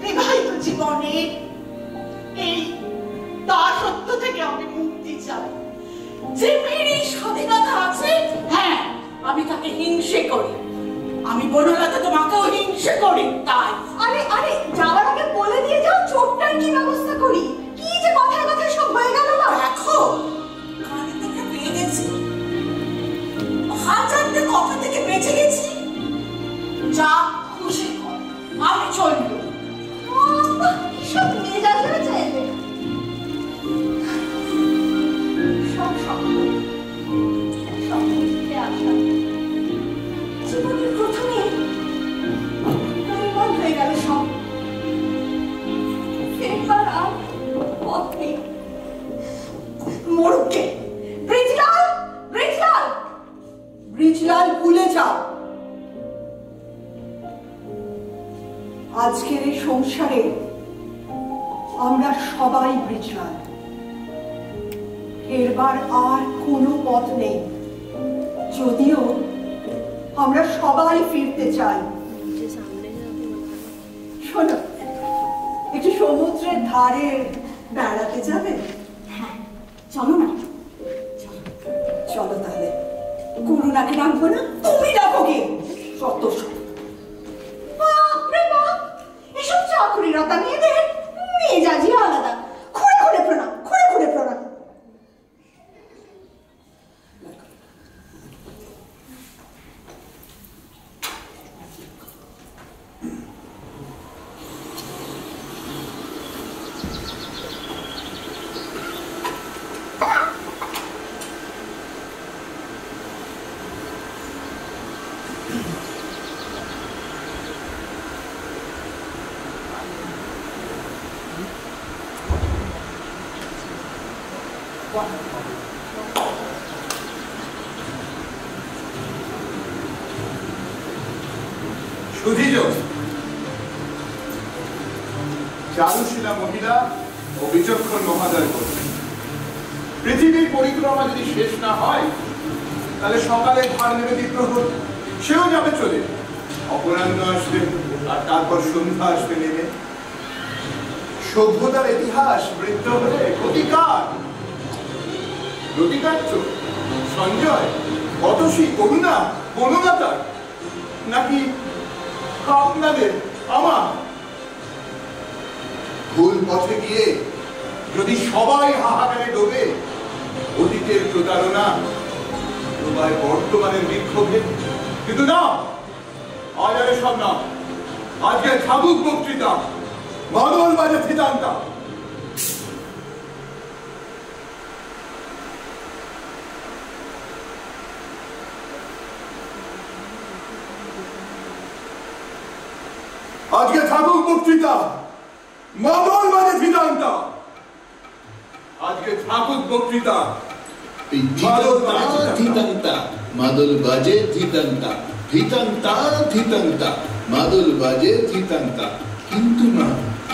বিবাহিত জীবনে এই দাসত্ব থেকে আমি মুক্তি চাই। যে মেয়ের এই স্বাধীনতা আছে, হ্যাঁ আমি তাকে হিংসে করি। আমি বনলতা তোমাকেও হিংসে করি। তাই আরে আরে যাওয়ার আগে বলে দিয়ে যাও চোটটার কি ব্যবস্থা করি। কি যে কথায় কথায় সব হয়ে গেল না। দেখো কানে থেকে পেয়ে গেছি, হাজারটা কথা থেকে বেঁচে গেছি। যা খুশি কর, আমি চলবো। সব মেজাজ হয়েছে, সব স্বপ্ন থেকে আসা। জীবনের প্রথমে পরিবার হয়ে গেল সব, ফেরবার আর পথ নেই। মোড়কে ব্রিজলাল, ব্রিজলাল, ব্রিজলাল ভুলে যাও। আজকের এই সংসারে আমরা সবাই বৃজলাম, এরবার আর কোনো পথ নেই। যদিও আমরা সবাই ফিরতে চাই। শোনো, একটু সমুদ্রের ধারে বেড়াতে যাবে? হ্যাঁ, চলো না। চলো তাহলে। করুণাকে ডাকবো না? তুমি ডাকো কে? যত এসব চাকরিরতা মেয়েদের মেজাজি আলাদা। খুঁড়ে খুঁড়ে প্রণাম, খুঁড়ে খুঁড়ে প্রণাম। চারুশীলা মহিলা ও বিচক্ষণ মহাদয় করবেন। পৃথিবীর পরিক্রমা যদি শেষ না হয়, তাহলে সকালে ভার নেবে দ্বিপ্রহর, সেও যাবে চলে। অপরাহ্ন আসবে আর তারপর সন্ধ্যা আসবে নেমে। সভ্যতার ইতিহাস বৃদ্ধ হলে প্রতিকার প্রতিকার্য সঞ্জয় অতসী করুণা বনলতার, নাকি আপনাদের আমার? ভুল পথে গিয়ে যদি সবাই হাহাকারে ডোবে, অতীতের প্রতারণা ডোবায় বর্তমানের বিক্ষোভে। কিন্তু না, আজ আর সব না। আজকে থাকুক বক্তৃতা, বাদল বাজে থিতান্তা। আজকে থাকুক বক্তৃতা, বাদল বাজে থিতান্তা। আজকে থাকুক বক্তৃতা, মাদল বাজে থিতান্তা, থিতান্তা থিতান্তা, মাদল বাজে থিতান্তা। কিন্তু না,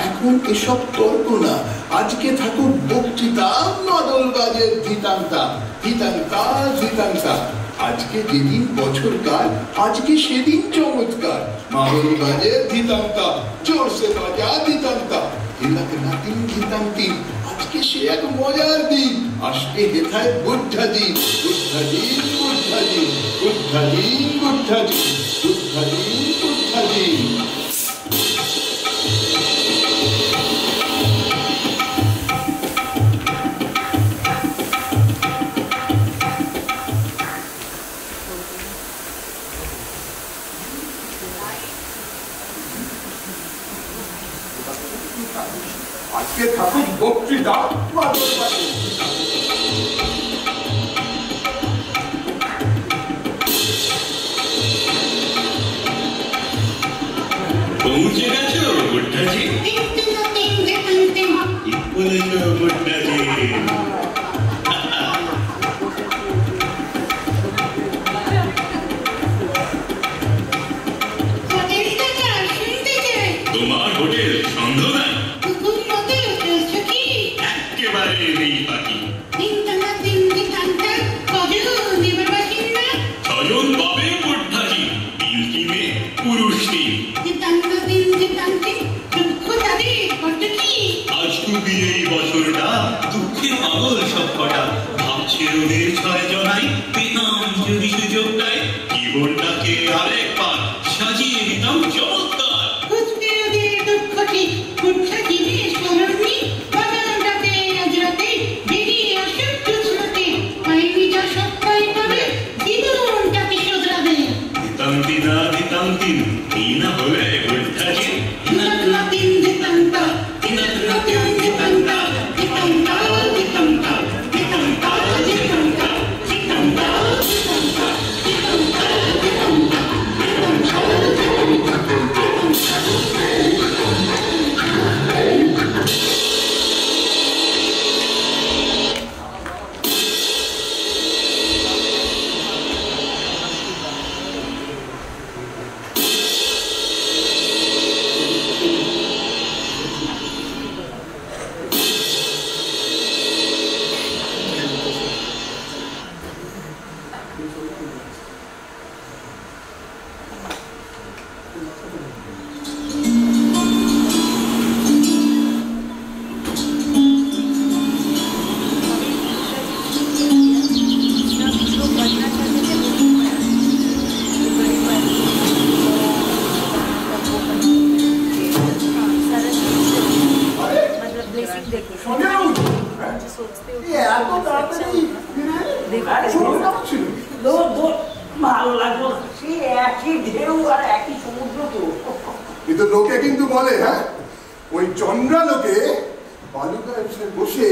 এখন এসব তর্ক না। আজকে থাকুক বক্তৃতা, মাদল বাজে থিতান্তা, থিতান্তা থিতান্তা। আজকে যেদিন বছরকার, আজকে সেদিন চমৎকার। মাদল বাজে থিতান্তা, জোরসে বাজা থিতান্তা, হিলাকে নাতিন থিতান্তিন। আজকে সে এক মজার দিন, আজকে হেথায় বুদ্ধাদিন, বুদ্ধাদিন বুদ্ধাদিন, বুদ্ধাদিন বুদ্ধাদিন, বুদ্ধাদিন বুদ্ধাদিন। আজকে থাকুক বক্তৃতা, মাদল বাজে। পৌঁছে গেছো বুড্ঢাজি? ঠিক বলেছো বুড্ঢাজি। তোমার হোটেল সন্ধ্যা একেবারে নেই বাকি। ছজন পাবে বুড্ঢাজি, তিন কিমে পুরুষ তিন। আজ তুমি এই বছরটা দুঃখে পাগল সব কটা। ভাবছে ওদের ছয় জনাই পেতাম যদি সুযোগটাই, জীবনটাকে আরেক পার সাজিয়ে নিতাম চমৎকার। দিতান্তিনা দিতান্তিন, এই না হলে বুড্ঢাজি। দিতান্তিন দিতান্তা, দিতান্তিন দিতান্তা, দিতান্তা দিতান্তা, দিতান্তা দিতান্তা, দিতান্তা দিতান্তা, দিতান্তা দিতান্তা, সেই একই ঢেউ আর একই সমুদ্র তো। কিন্তু লোকে কিন্তু বলে, হ্যাঁ, ওই চন্দ্রালোকে বালুকায় বসে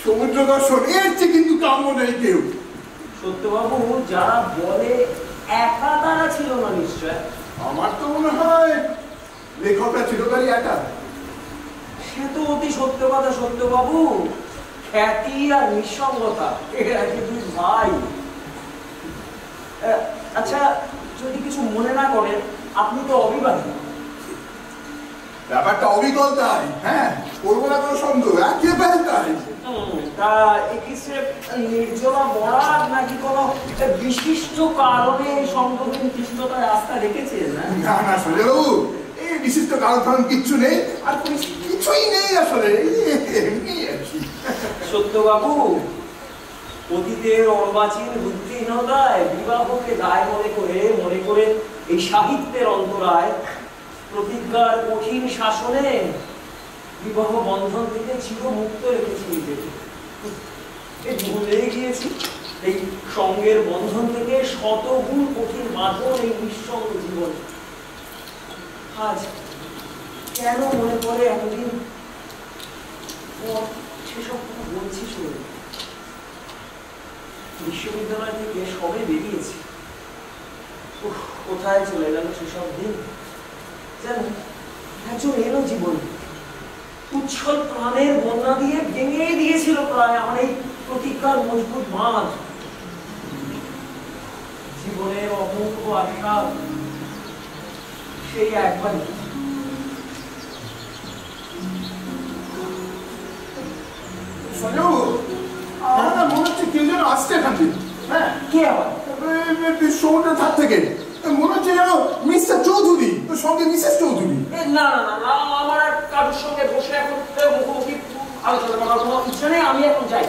সমুদ্র দর্শন এর চেয়ে কিন্তু কাম্য নেই কেউ। সত্যবাবু, যারা বলে একা তারা ছিল না নিশ্চয়। আমার তো মনে হয় লেখকরা চিরকালই একা। সে তো অতি সত্য কথা সত্যবাবু। খ্যাতি আর নিঃসঙ্গতা এরা কি দুই ভাই? আচ্ছা, যদি কিছু মনে না করেন, আপনি তো অবিবাহিত। ব্যাপারটা অবিকল তাই, হ্যাঁ, করবো না কোনো সন্দেহ, একেবারে তাই। তা এক্ষেত্রে নির্জলা বরাত নাকি কোনো বিশিষ্ট কারণে সংগঠন কৃষ্ণতার রাস্তা রেখেছেন? না না সঞ্জয়বাবু, এই বিশিষ্ট কারণ কিচ্ছু নেই, আর কিছুই নেই আসলে, এমনি আর কি। সত্যবাবু, অতীতের অর্বাচীন বুদ্ধিহীনতায় বিবাহকে দায় মনে করে এই সাহিত্যের অন্তরায় প্রতিজ্ঞার কঠিন শাসনে বিবাহ বন্ধন থেকে চিরমুক্ত রেখেছি নিজেকে। ভুলে গিয়েছি এই সঙ্গের বন্ধন থেকে শতগুণ কঠিন বাঁধন এই নিঃসঙ্গ জীবন। আজ কেন মনে পড়ে এতদিন সেসব কথা বলছি শুনে। বিশ্ববিদ্যালয় থেকে সবে বেরিয়েছি, কোথায় চলে গেল সেসব দিন। জানেন, একজন এলো জীবন, উচ্ছল প্রাণের বন্যা দিয়ে ভেঙে দিয়েছিল প্রায় আমার এই প্রতিজ্ঞার মজবুত বাঁধ। জীবনের অমূল্য আশা সেই একবারই। সঞ্জয়বাবু, আমার মনে হচ্ছে কেউ যেন আসছে এখান থেকে। হ্যাঁ, কে আবার? সমুদ্রের ধার থেকে মনে হচ্ছে যেন মিস্টার চৌধুরী, তোর সঙ্গে মিসেস চৌধুরী। না না না, আমার আর কারোর সঙ্গে বসে এখন মুখোমুখি আলোচনা করার কোনো ইচ্ছা নেই। আমি এখন যাই।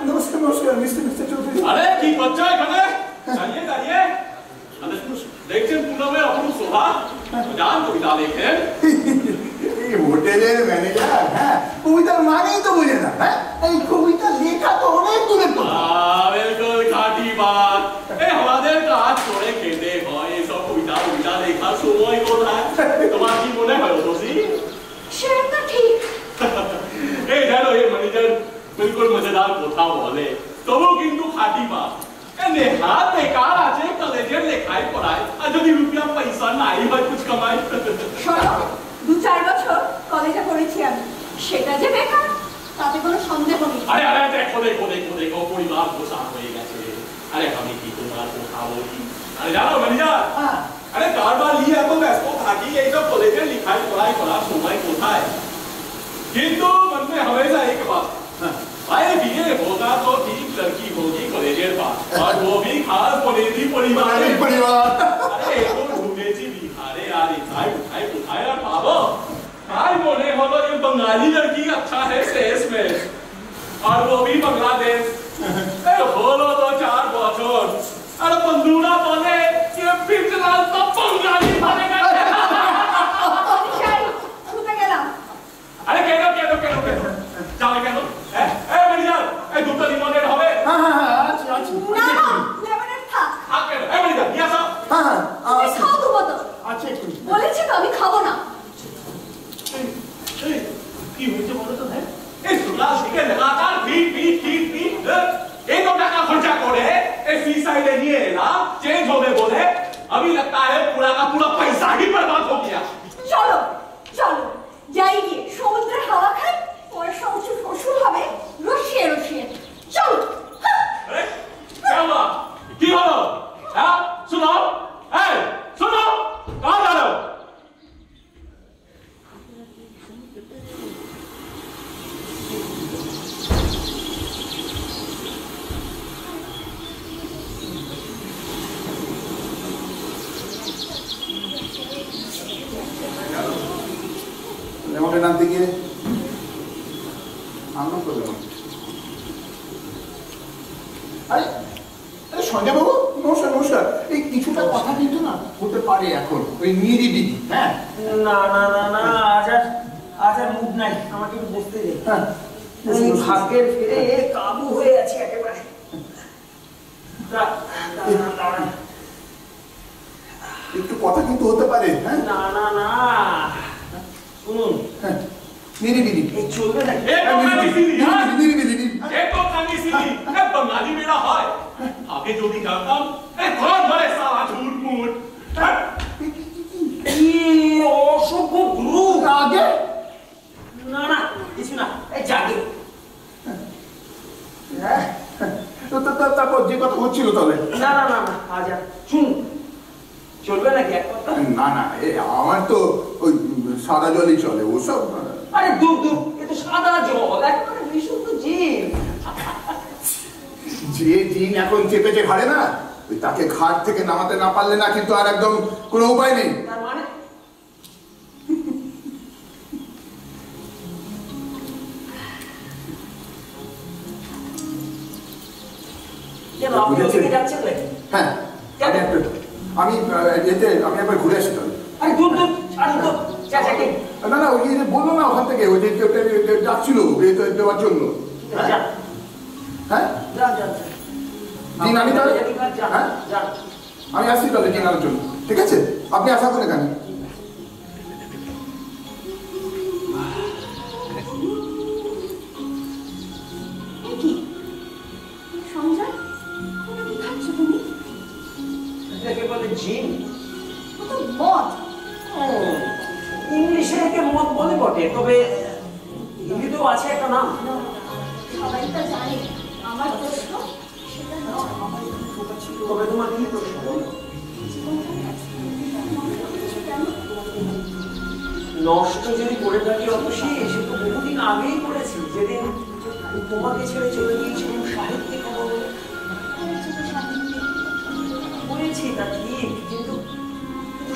নমস্কার নমস্কার, মিস্টার চৌধুরী। আরে কি করছো এখানে? দাঁড়িয়ে দাঁড়িয়ে দেখছেন পুনমে অপরূপ শোভা, যান কবিতা লেখেন। এই হোটেলের ম্যানেজার, হ্যাঁ, কবিতার মানেই তো বোঝে না। হ্যাঁ, এই কবিতা লেখা তো অনেক দূরের কথা। बिल्कुल खाटी बात। আমাদের কাজ করে খেতে হয়, এসব কবিতা লেখার সময় কোথায়? তোমার কি মনে হয় ওসি? সেটা ঠিক। এই জানো, এই ম্যানেজার বিলকুল মজাদার কথা বলে, তবু কিন্তু খাটি বাত। নেহাত বেকার আছে কলেজের লেখায় পড়ায়, আর যদি রুপিয়া পয়সা নাই হয় কুছ কামাই। শোনো, 2-4 বছর কলেজে পড়েছি আমি, সেটা যে বেকার তাতে কোনো সন্দেহ নেই। আরে আরে দেখো পরিবার পোষাক হয়ে গেছে। আরে আমি কি তোমার কথা বলি? আরে জানো ম্যানেজার, আরে কারবার নিয়ে এত ব্যস্ত থাকি, এইসব কলেজের লেখায় পড়াই করার সময় কোথায়? কিন্তু मन में हमेशा एक बात, भाई बीए होगा तो ठीक लड़की होगी कॉलेजर पास, और वो भी खास पनेरी परिवार। अरे वो ढूंढेची बिहारे यार, उठाए यार बाबो। भाई बोले हो तो ये बंगाली लड़की अच्छा है सेस में, और वो भी बांग्लादेश। बोलो तो 4 बছর, अरे बंदूरा बोले ये फिटलाल तो बंगाली बनेगा। আরে কেন যাবে কেন? ম্যানেজার, এই দুটো লিমনের হবে? না না, লেমনের থাক। কেন? ম্যানেজার নিয়ে আসো। খাও তো বলো। আচ্ছা, একটু বলেছি তো আমি খাবো না। কি হয়েছে বলো তো? হ্যাঁ, এই সুলা শিখে লাগাতার ফিট এই তো টাকা খরচা করে এই ফি সাইডে নিয়ে এলাম, চেঞ্জ হবে বলে। अभी लगता है पूरा का पूरा पैसा ही बर्बाद हो गया। চলো যাই গিয়ে সমুদ্রের হাওয়া খাই, ওর সমুদ্র শ্বশুর হবে রসিয়ে। চলো। আরে কি হলো? হ্যাঁ, শোনো, কাজ আলো। লেমনের নামতে গিয়ে আনন্দ করলাম। আরে সঞ্জয়বাবু, নমস্কার। এই কিছুটা কথা কিন্তু না হতে পারে এখন, ওই নিরিবিলি। হ্যাঁ, না, আজ আর মুড নাই, আমাকে একটু বসতে দে। ভাগ্যের ফিরে কাবু হয়ে আছি একেবারে। একটু কথা কিন্তু হতে পারে। হ্যাঁ না না না, শুনুন, নিরিবিলি চলবে না। बंगाली मेरा है आगे जो भी करता हूँ कौन बड़े साला झूठ मूठ অসভ্য গুরু আগে না না কিছু না, জাগে তারপর যে কথা হচ্ছিল তাহলে না না না না আজ শুন চলবে নাকি এক কথা? না না আমার তো ওই সাদা জলই চলে ওসব। আরে দূর দূর, এ তো সাদা জল, একেবারে বিশুদ্ধ জিন। যে জিন এখন চেপেছে ঘাড়ে না, ওই তাকে ঘাট থেকে নামাতে না পারলে না কিন্তু আর একদম কোনো উপায় নেই। তার মানে হ্যাঁ আমি একবার ঘুরে আসি তাহলে। না না ওই যে বললো না ওখান থেকে ওই যে ডাকছিল দেওয়ার জন্য। হ্যাঁ দিন আমি তাহলে হ্যাঁ আমি আসছি তাহলে দিন আনার জন্য। ঠিক আছে, আপনি আশা করেন এখানে। ইংলিশে একে মদ বলে বটে, তবে হিন্দিতেও আছে একটা নাম। সবাই তো জানে আমার প্রশ্ন সেটা নয়। তবে তোমার কি প্রশ্ন? নষ্ট যদি করে থাকি অবশ্যই সে তো বহুদিন আগেই করেছি, যেদিন তোমাকে ছেড়ে চলে গিয়েছিলাম সাহিত্যিক হবো বলে। করেছি তা ঠিক, কিন্তু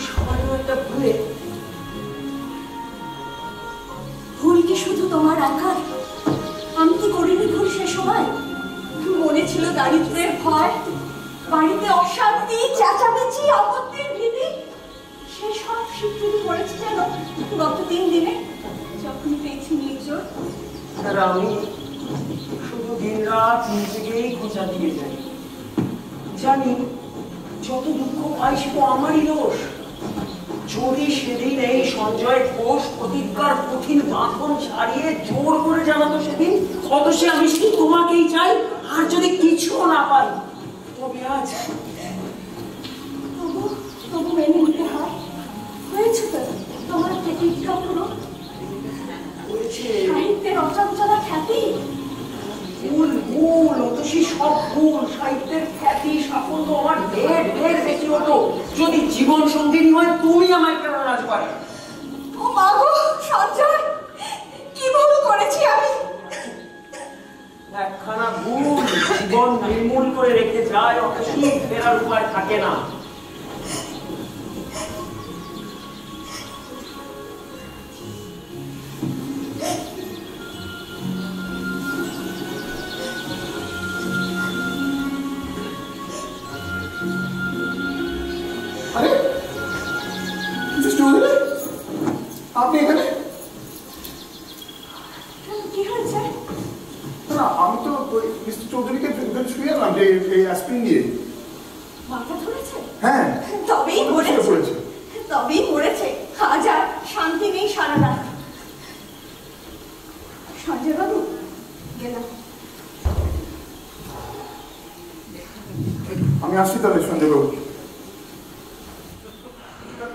সামান্য একটা ভুলে। ভুল কি শুধু তোমার একার? আমি কি করিনি ভুল সে সময়? মনে ছিল দারিদ্র্যের ভয়, বাড়িতে অশান্তি, চেঁচামেচি, আপত্তির ভীতি। সে সব স্বীকৃতি করেছি যেন গত 3 দিনে যখন পেয়েছি নির্জোর। আর আমি শুধু দিন রাত নিজেকেই খোঁজা দিয়ে যাই। জানি যত দুঃখ পাই সেটা আমারই দোষ। যদি সেদিন এই সঞ্জয় ঘোষ প্রতিজ্ঞার কঠিন বাঁধন ছাড়িয়ে জোর করে জানাতো সেদিন, অবশ্যই আমি শুধু তোমাকেই চাই, আর যদি কিছু না পাই তবে আজ তবু মেনে নিতে হয়। হয়েছে তো তোমার প্রতিজ্ঞা পুরো। সাহিত্যের অচঞ্চলা খ্যাতি, ভুল ভুল অতসী সব ভুল। সাহিত্যের খ্যাতি সাফল্য আমার ঢের ঢের বেশি হতো যদি জীবন সঙ্গিনী হয় তুমি আমায় প্রেরণা পারে। ও মা গো সঞ্জয়, কি ভুল করেছি আমি? একখানা ভুল জীবন নির্মূল করে রেখে যায়, অতসী ফেরার উপায় থাকে না। আপনি এখানে? কি হয়েছে? না আমি তো মিস্টার চৌধুরীকে শুয়ে এলাম যে এই অ্যাসপিরিন নিয়ে। মাথা ধরেছে? হ্যাঁ তবেই মরেছে, তবেই মরেছে। আজ আর শান্তি নেই সারা রাত। সঞ্জয় বাবু গেলাম। আমি আসছি তাহলে সঞ্জয় বাবু।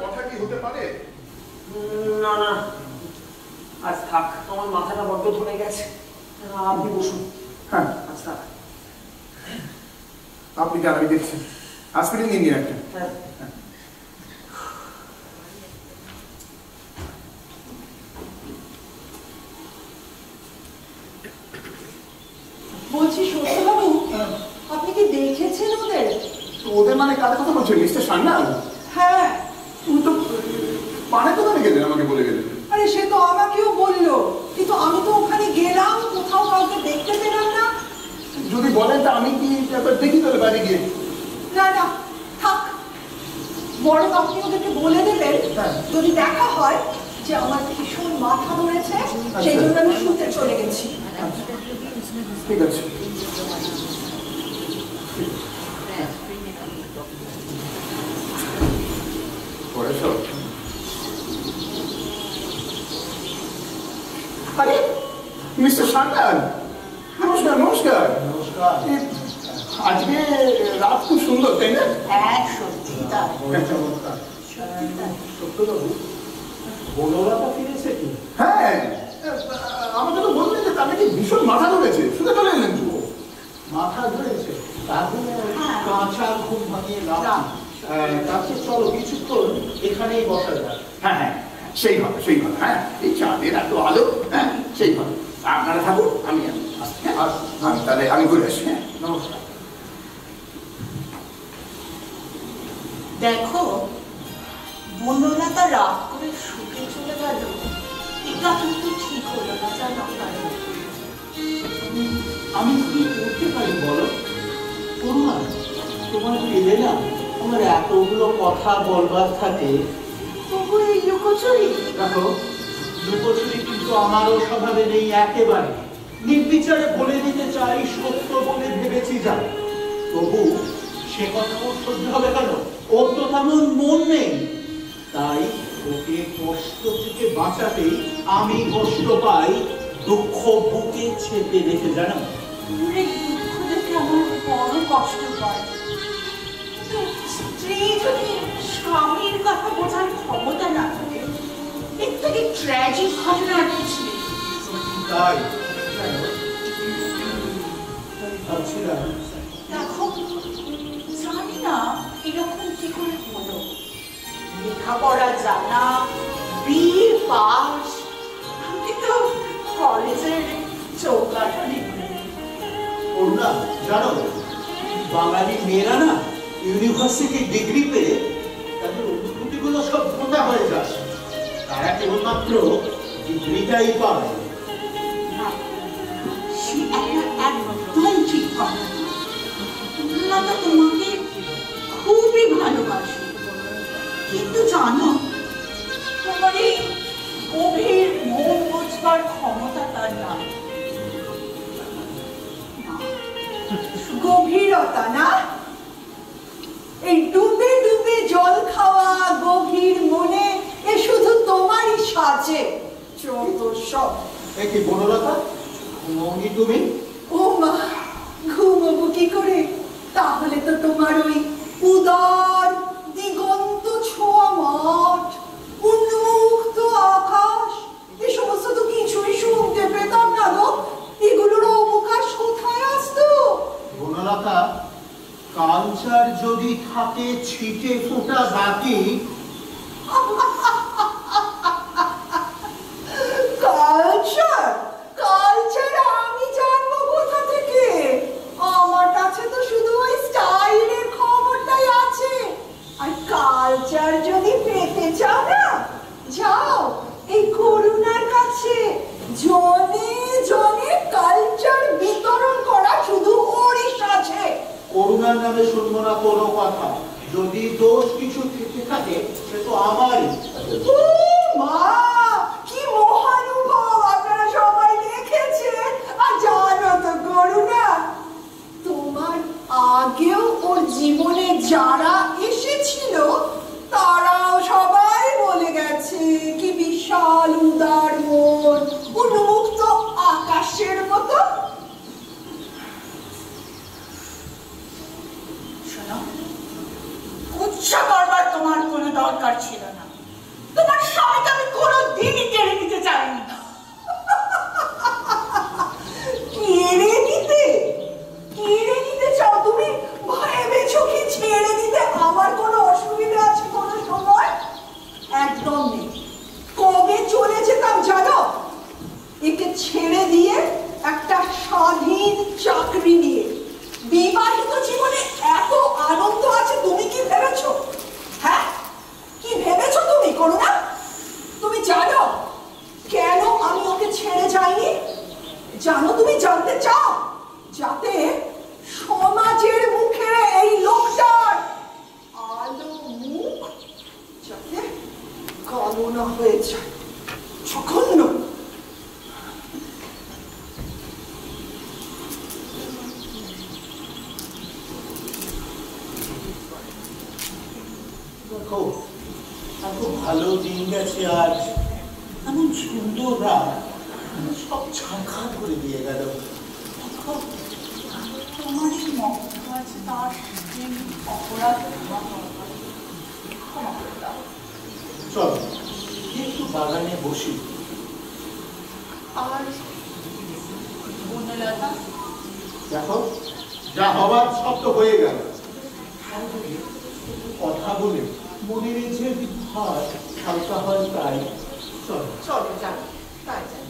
কথা কি হতে পারে? না না আজ থাক, আমার মাথাটা বড্ড ধরে গেছে। আপনি বসুন। হ্যাঁ আচ্ছা আপনি যান, আমি দেখছি। অ্যাসপিরিন নিয়ে নিন একটা। হ্যাঁ বলছি সত্যবাবু, আপনি কি দেখেছেন ওদের? ওদের মানে কাদের কথা বলছেন? মিস্টার সান্যাল? হ্যাঁ। তুমি তো পানে দোকানে গেলেন, আমাকে বলে গেলেন। আরে সে তো আমাকেও বললো, কিন্তু আমি তো ওখানে গেলাম, কোথাও কাউকে দেখতে পেলাম না। যদি বলেন তা আমি কি দেখি তাহলে বাইরে গিয়ে। না না থাক, বড় আপনি ওদেরকে বলে দেবেন যদি দেখা হয় যে আমার ভীষণ মাথা ধরেছে, সেই জন্য আমি শুতে চলে গেছি। ঠিক আছে। আরে মিস্টার সান্যাল, নমস্কার। নমস্কার নমস্কার। আজকে রাত খুব সুন্দর, তাই না? হ্যাঁ, সত্যি তাই। চমৎকার। সত্যবাবু, বনলতা ফিরেছে কি? হ্যাঁ, আমাকে তো বললেন যে তাকে কি ভীষণ মাথা ধরেছে, শুনে চলে এলেন তো। মাথা ধরেছে, তাহলে কাঁচা ঘুম ভাঙিয়ে লাভ। তাকে চলো কিছুক্ষণ এখানেই বসা যায়। হ্যাঁ হ্যাঁ, সেই হবে। হ্যাঁ, এই চাঁদের এত আলো। হ্যাঁ, সেই হবে। আপনারা থাকুন, আমি তাহলে আমি ঘুরে আসি। হ্যাঁ, নমস্কার। দেখো, বনলতা রাত করে শুতে চলে গেল, এটা কিন্তু ঠিক হলো না, জানো? আমি কি করতে পারি বলো? তোমার পেলে না আমার এতগুলো কথা বলবার থাকে। তবু এই লুকোচুরি। দেখো, লুকোচুরি কিন্তু আমারও স্বভাবে নেই একেবারে। নির্বিচারে বলে দিতে চাই, সত্য বলে ভেবেছি যা। তবু সে কথা ওর সহ্য হবে কেন? ওর তো তেমন মন নেই। তাই ওকে কষ্ট থেকে বাঁচাতেই আমি কষ্ট পাই, দুঃখ বুকে চেপে রেখে, জানো? দুঃখ দেখে আমার বড় কষ্ট পায়। স্ত্রী যদি স্বামীর কথা বোঝার ক্ষমতা না থাকে, এর থেকে ট্র্যাজিক ঘটনা আর কিছু নেই। তাই ভাবছিলাম, দেখো, জানি না এরকম কি করে হলো। লেখাপড়া জানা, বিয়ে পাস, আমি তো কলেজের চৌকাঠানি। ওরা জানো, বাঙালি মেয়েরা না ইউনিভার্সিটি ডিগ্রি পেয়ে তাদের অনুভূতিগুলো সব ফোটা হয়ে যায়। তারা কেবলমাত্র ডিগ্রিটাই পায়। একদম ঠিক কথা। লতা তোমাকে খুবই ভালোবাসে, কিন্তু জানো, তোমার এই গভীর মন বুঝবার ক্ষমতা তার নাই। গভীরতা না, এই ডুবে ডুবে জল খাওয়া গভীর মনে, এ শুধু তোমারই সাজে। যত সব। কি বনলতা, ঘুমোনি তুমি? ও মা, ঘুমোবো কি করে? তাহলে তো তোমার ওই উদার দিগন্ত ছোঁয়া মাঠ, উন্মুক্ত আকাশ, এ সমস্ত তো কিছুই শুনতে পেতাম না গো। এগুলোর অবকাশ কোথায় আসতো? বনলতা, কালচার যদি থাকে ছিটে ফোটা বাকি। কালচার আমি জানবো কোথা থেকে? আমার কাছে তো শুধু ওই স্টাইলের খবরটাই আছে। আর কালচার যদি পেতে চাও না, যাও এই করুণার কাছে। জনে জনে কালচার বিতরণ করা শুধু ওরই সাজে। করুণার নামে শুনবো না কোনো কথা। যদি দোষ কিছু থেকে থাকে সে তো আমারই। মা, কি মহানুভব! আপনারা সবাই দেখেছেন। আর জানো তো করুণা, তোমার আগেও ওর জীবনে যারা এসেছিল তারাও সবাই বলে গেছে কি বিশাল উদার মন, উন্মুক্ত আকাশের মতো। শোনো, উৎসাহ করবার তোমার কোনো দরকার ছিল না। তোমার স্বামীকে আমি কোনোদিনই কেড়ে নিতে চাইনি। কেড়ে নিতে চাও তুমি? ভেবেছো কি ছেড়ে দিতে আমার কোনো অসুবিধা আছে কোনো সময়? একদম নেই। কবে চলে যেতাম জানো? একে ছেড়ে দিয়ে একটা স্বাধীন চাকরি নিয়ে। বিবাহিত জীবনে এত আনন্দ আছে তুমি কি ভেবেছো? হ্যাঁ, কি ভেবেছো তুমি করুণা? তুমি জানো কেন আমি ওকে ছেড়ে যাইনি? জানো, তুমি জানতে চাও? যাতে সমাজের মুখে এই লোকটার আলো মুখ যাতে কালো না হয়ে যায়। জঘন্য। দেখো এত ভালো দিন গেছে, আজ এমন সুন্দর রাত সব ছাঁকা করে দিয়ে গেল। তোমার এই মমতা আছে, তার অপরাধ চলো একটু বাগানে বসি। আর বনলতা, দেখো যা হবার সব তো হয়ে গেল। কথা বলে মনের যে ভার হালকা হয়, তাই চলো চলো যাই, তাই যাই।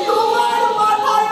তোমার মাথায়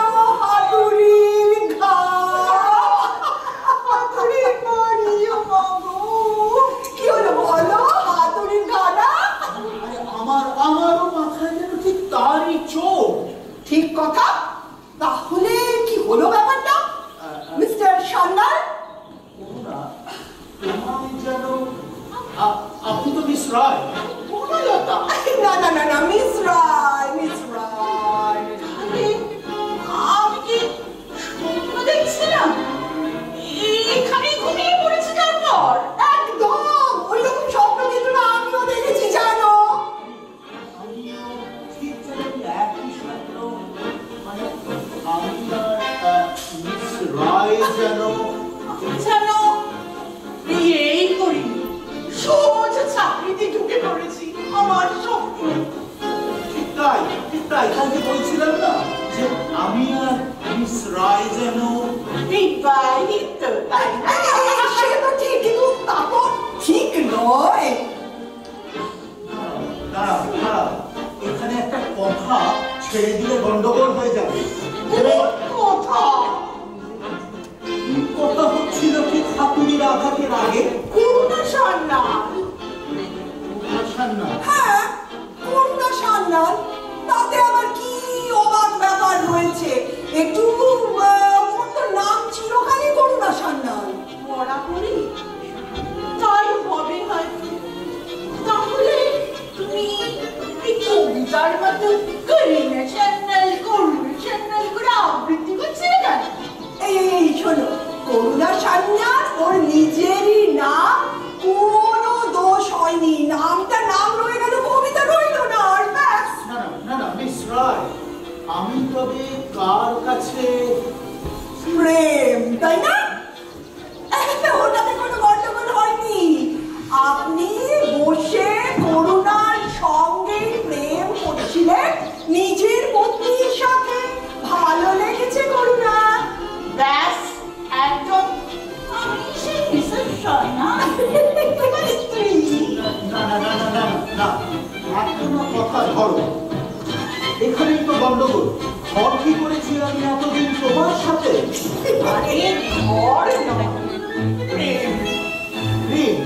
রায় যেন এই করি সোজা চাকরিতে ঢুকে পড়েছি আমার স্বপ্ন। ঠিক তাই কালকে বলছিলাম না যে আমি আর মিস রায় যেন বিবাহিত, তাই না? সে তো ঠিক, কিন্তু তা তো ঠিক নয়। দাঁড়াও, এখানে একটা কথা ছেড়ে দিলে গন্ডগোল হয়ে যাবে। কথা হচ্ছিল কি খাতুনির আঘাতের আগে করুণা সান্যাল। হ্যাঁ, করুণা সান্যাল, তাতে আবার কি অবাক ব্যাপার রয়েছে? একটু ওর তো নাম চিরকালই করুণা সান্যাল। মরা করি তাই হবে হয়তো। তাহলে তুমি এই কবিতার মতো করুণা সান্যাল করে আবৃত্তি করছিলে কেন? এই শোনো, করুণা সান্যাল ওর নিজেরই নাম, কোনো দোষ হয়নি, নামটা নাম রয়ে গেল, কবিতা রইল না। আর ব্যাস। না মিস রায়, আমি তবে কার কাছে প্রেম, তাই না? ওটাতে কোনো গন্ডগোল হয়নি। আপনি বসে করুণার সঙ্গে প্রেম করছিলেন নিজের পত্নীর সাথে, ভালো লেগেছে করুণা, ব্যাস একদম। আমি সেই মিসেস সান্যাল, তোমার স্ত্রী। না এখনো কথা ধরো, এখানেই তো গন্ডগোল। ঘর কি করেছি আমি এতদিন তোমার সাথে? আরে ঘর নয়, প্রেম। প্রেম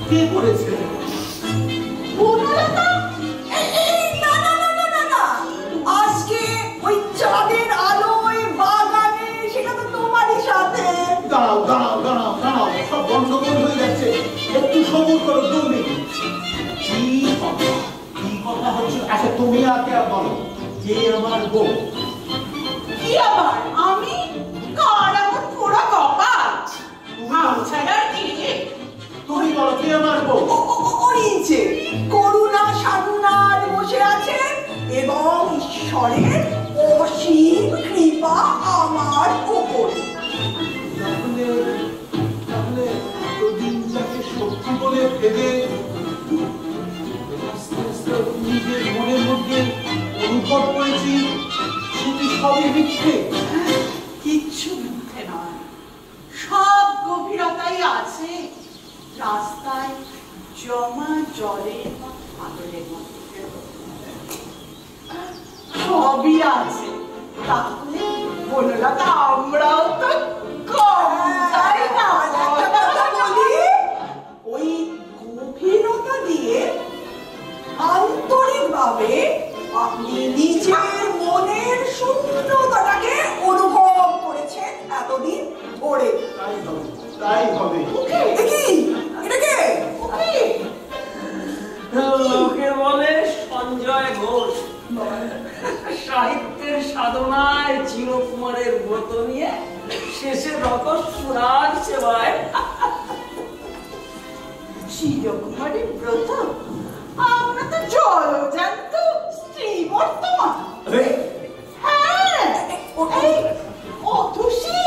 কে করেছে? আজকে ওই চাঁদের আলোয় বাগানে, সেটা তো তোমারই সাথে। দাঁড়াও, সব গন্ডগোল হয়ে যাচ্ছে, একটু সবুর করো 2 মিনিট। কি কথা হচ্ছে? আচ্ছা তুমি আগে বলো, কে আমার বউ? কি আবার আমি? কার এমন পোড়া কপাল? ছাড়া কি? তুমি বলো, কে আমার বউ? ওই যে করুণা সান্যাল বসে আছেন এবং ঈশ্বরের অসীম কৃপা আমার উপর। তাহলে এতদিন যাকে সত্যি বলে ভেবে আস্তে আস্তে নিজের মনের মধ্যে অনুভব করেছি সেটি সবই মিথ্যে। কিচ্ছু মিথ্যে নয়, সব গভীরতাই আছে রাস্তায় জমা জলের আদলের মধ্যে, সবই আছে। তাহলে বনলতা আমরাও তো কম, তাই না? ওই গভীরতা দিয়ে আন্তরিকভাবে আপনি নিজের মনের শূন্যতাটাকে অনুভব করেছেন এতদিন ধরে। তাই হবে। লোকে বলে সঞ্জয় ঘোষ সাহিত্যের সাধনায় চিরকুমারের ব্রত নিয়ে শেষে রকস্বরাজ সেবায়। চিরকুমারের ব্রত? আমরা তো জলজান্ত স্ত্রী বর্তমান। হ্যাঁ, এই অতসী,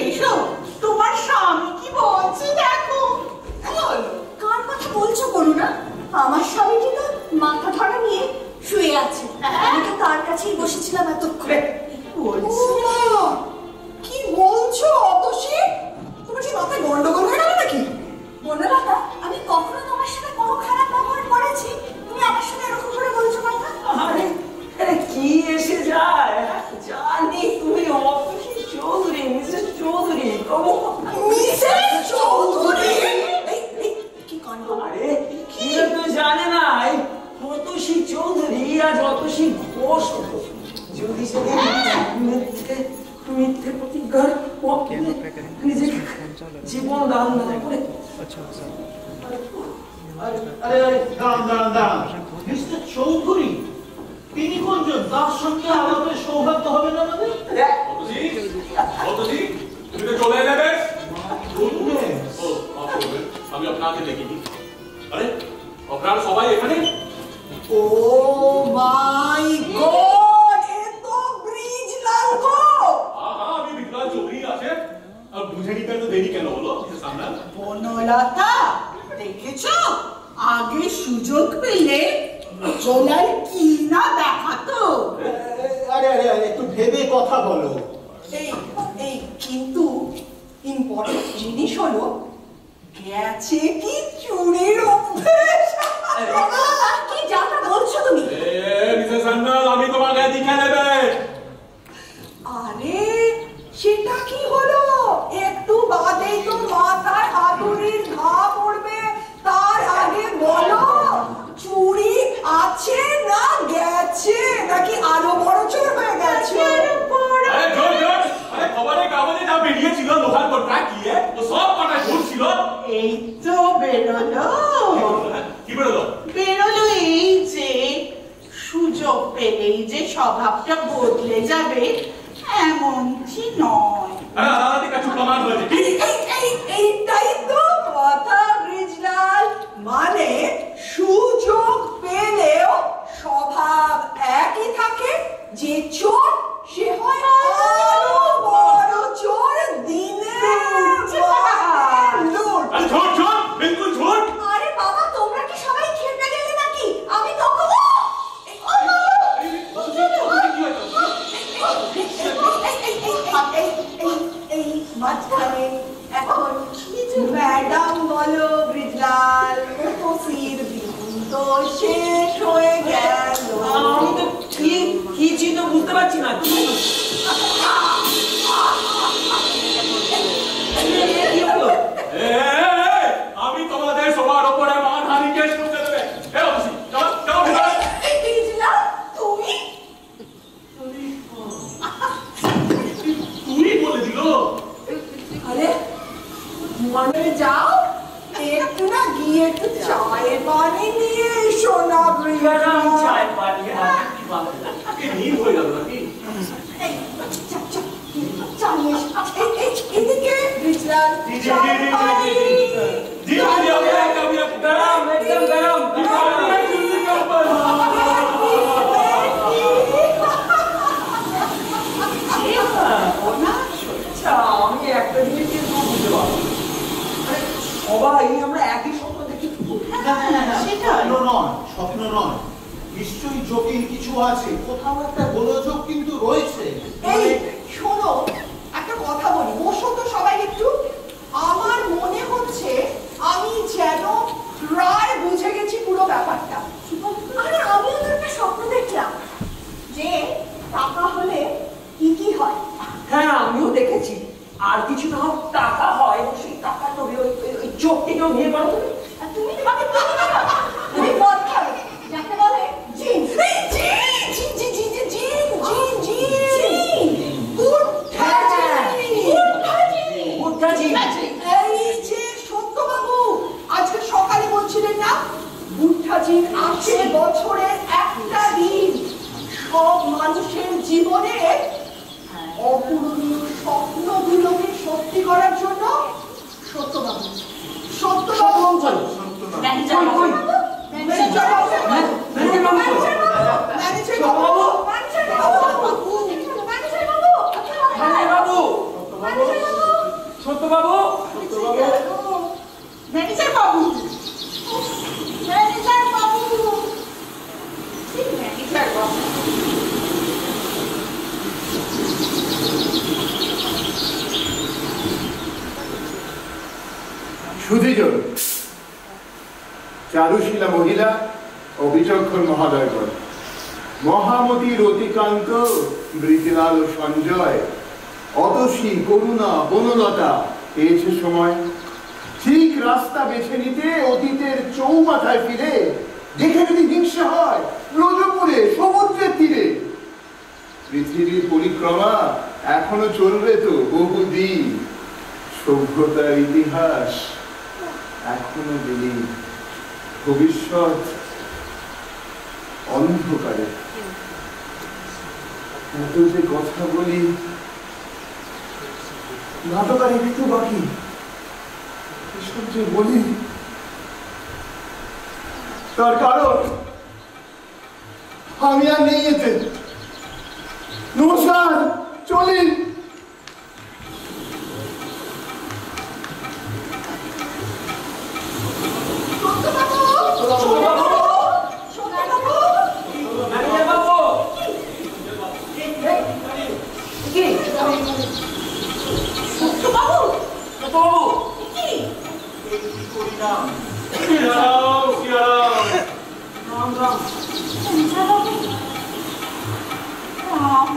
এসো, তোমার স্বামী কি বলছে দেখো। কার কথা বলছো করুণা? আমার স্বামীটি তো মাথা ঠাড়া নিয়ে শুয়ে আছে, আমি তো তার কাছেই বসেছিলাম এতক্ষণ। কি বলছো অতসী? তোমার কি মাথায় গন্ডগোল হয়ে গেল নাকি? বনলতা, আমি কখনো তোমার সাথে কোনো খারাপ ব্যবহার করেছি? তুমি আমার সাথে এরকম করে বলছো কথা? আরে কি এসে যায়, জানি তুমি অতসী চৌধুরী, মিসেস চৌধুরী। মিসেস চৌধুরী? আরে কি তো জানে না, অতসী চৌধুরী আজ অতসী ঘোষ হতো। যদি সেদিন মিথ্যে প্রতিজ্ঞার নিজেকে জীবন দান না করে। দাঁড়ান, মিস্টার চৌধুরী তিনি কোনজন? তার সঙ্গে আলাপের সৌভাগ্য হবে না আমাদের? তুমি তো চলে এলে বেশ। আমি আপনাকে দেখিনি। আরে আপনারা সবাই এখানে? ও মাই গড, এ তো ব্রিজলাল ঘোষ। বনলতা দেখেছো আগে সুযোগ পেলে জলার কি না দেখাতো। আরে আরে আরে একটু ভেবে কথা বলো। এই কিন্তু ইম্পর্টেন্ট জিনিস হলো গেছে কি চুরির অভ্যেস। কি যাতা বলছো তুমি? মিসেস সান্যাল আমি তোমাকে দেখে নেবে। আরে সেটা কি হলো? একটু বাদেই তো মাথায় হাতুড়ির ঘা পড়বে। তার আগে বলো চুরি আছে না গেছে, নাকি আরো বড় চোর হয়ে গেছে? আরে জোর জোর, আরে খবরে কাগজে যা বেরিয়েছিল লোহার কোটটা কি ও সব কটা ঝুট ছিল। এই তো বেরোলো। কি বেরোলো? বেরোলো এই যে সুযোগ পেলেই যে স্বভাবটা বদলে যাবে এমনটি নয়। এইটাই তো কথা ব্রিজলাল, মানে সুযোগ পেলেও স্বভাব একই থাকে। যে চোর সে হয় আরো বড় চোর, দিনে লুট। ঝুট ঝুট, বিলকুল ঝুট। আরে বাবা তোমরা কি সবাই খেপে গেলে নাকি? আমি তখন মাঝখানে এখন ম্যাডাম বলো ব্রিজলাল, উপসির দিন তো শেষ হয়ে গেল। আমি তো কি চিন্তা বুঝতে পারছি না। আমি তোমাদের সবার উপরে মানহানি কেস করতে দেবে। তুমি বলে দিল। আরে মানে যাও একটু না গিয়ে একটু চায়ে পানি নিয়ে এসো না ব্রিজলাল। চায় পানি নীল হয়ে গেল নাকি? এদিকে ব্রিজলাল আমি একটা জিনিস কিন্তু বুঝতে পারবো, সবাই আমরা একই স্বপ্ন দেখি। স্বপ্ন নয়, স্বপ্ন নয়, নিশ্চয়ই জটিল কিছু আছে, কোথাও একটা গোলযোগ কিন্তু রয়েছে। এই শোনো একটা কথা বলি, বসো তো সবাই একটু। আমার মনে হচ্ছে আমি যেন প্রায় বুঝে গেছি পুরো ব্যাপারটা। আরে আমিও তো একটা স্বপ্ন দেখলাম যে টাকা হলে কি কি হয়। হ্যাঁ আমিও দেখেছি, আর কিছু না হোক টাকা হয়, সেই টাকা তো ওই চোখটিকেও নিয়ে পারো তুমি। তুমি তুমি মদ খাবে যাকে বলে জিন। এই যে সত্যবাবু আজকে সকালে বলছিলেন না বুদ্ধাজির আছে বছরের একটা দিন সব মানুষের জীবনে অপূরণীয় স্বপ্নগুলোকে সত্যি করার জন্য। সত্যবাবু সুধীজন, চারুশীলা মহিলা ও বিচক্ষণ মহাদয়গণ, মহামতি রতিকান্ত, ব্রিজলাল ও সঞ্জয়, অতসী, করুণা, বনলতা পেয়েছে সময় ঠিক রাস্তা বেছে নিতে অতীতের চৌমাথায় ফিরে, যেখানে হিংসা হয় রোজপুরে সমুদ্রের তীরে। পৃথিবীর পরিক্রমা এখনো চলবে তো বহুদিন, সভ্যতার ইতিহাস এখনো বিলীন, ভবিষ্যৎ অন্ধকারে। এত যে কথা বলি, নাটক আর একটু বাকি, এসব যে বলি তার কারণ আমি আর নেই এতে। নমস্কার, চলি। সত্যবাবু বাবু কি রাম রাম রাম সঞ্চারবাবু রাম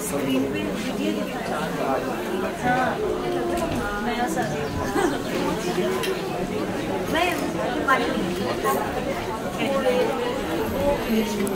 स्क्रीन पे वीडियो दिखाया हाँ नया सर मैं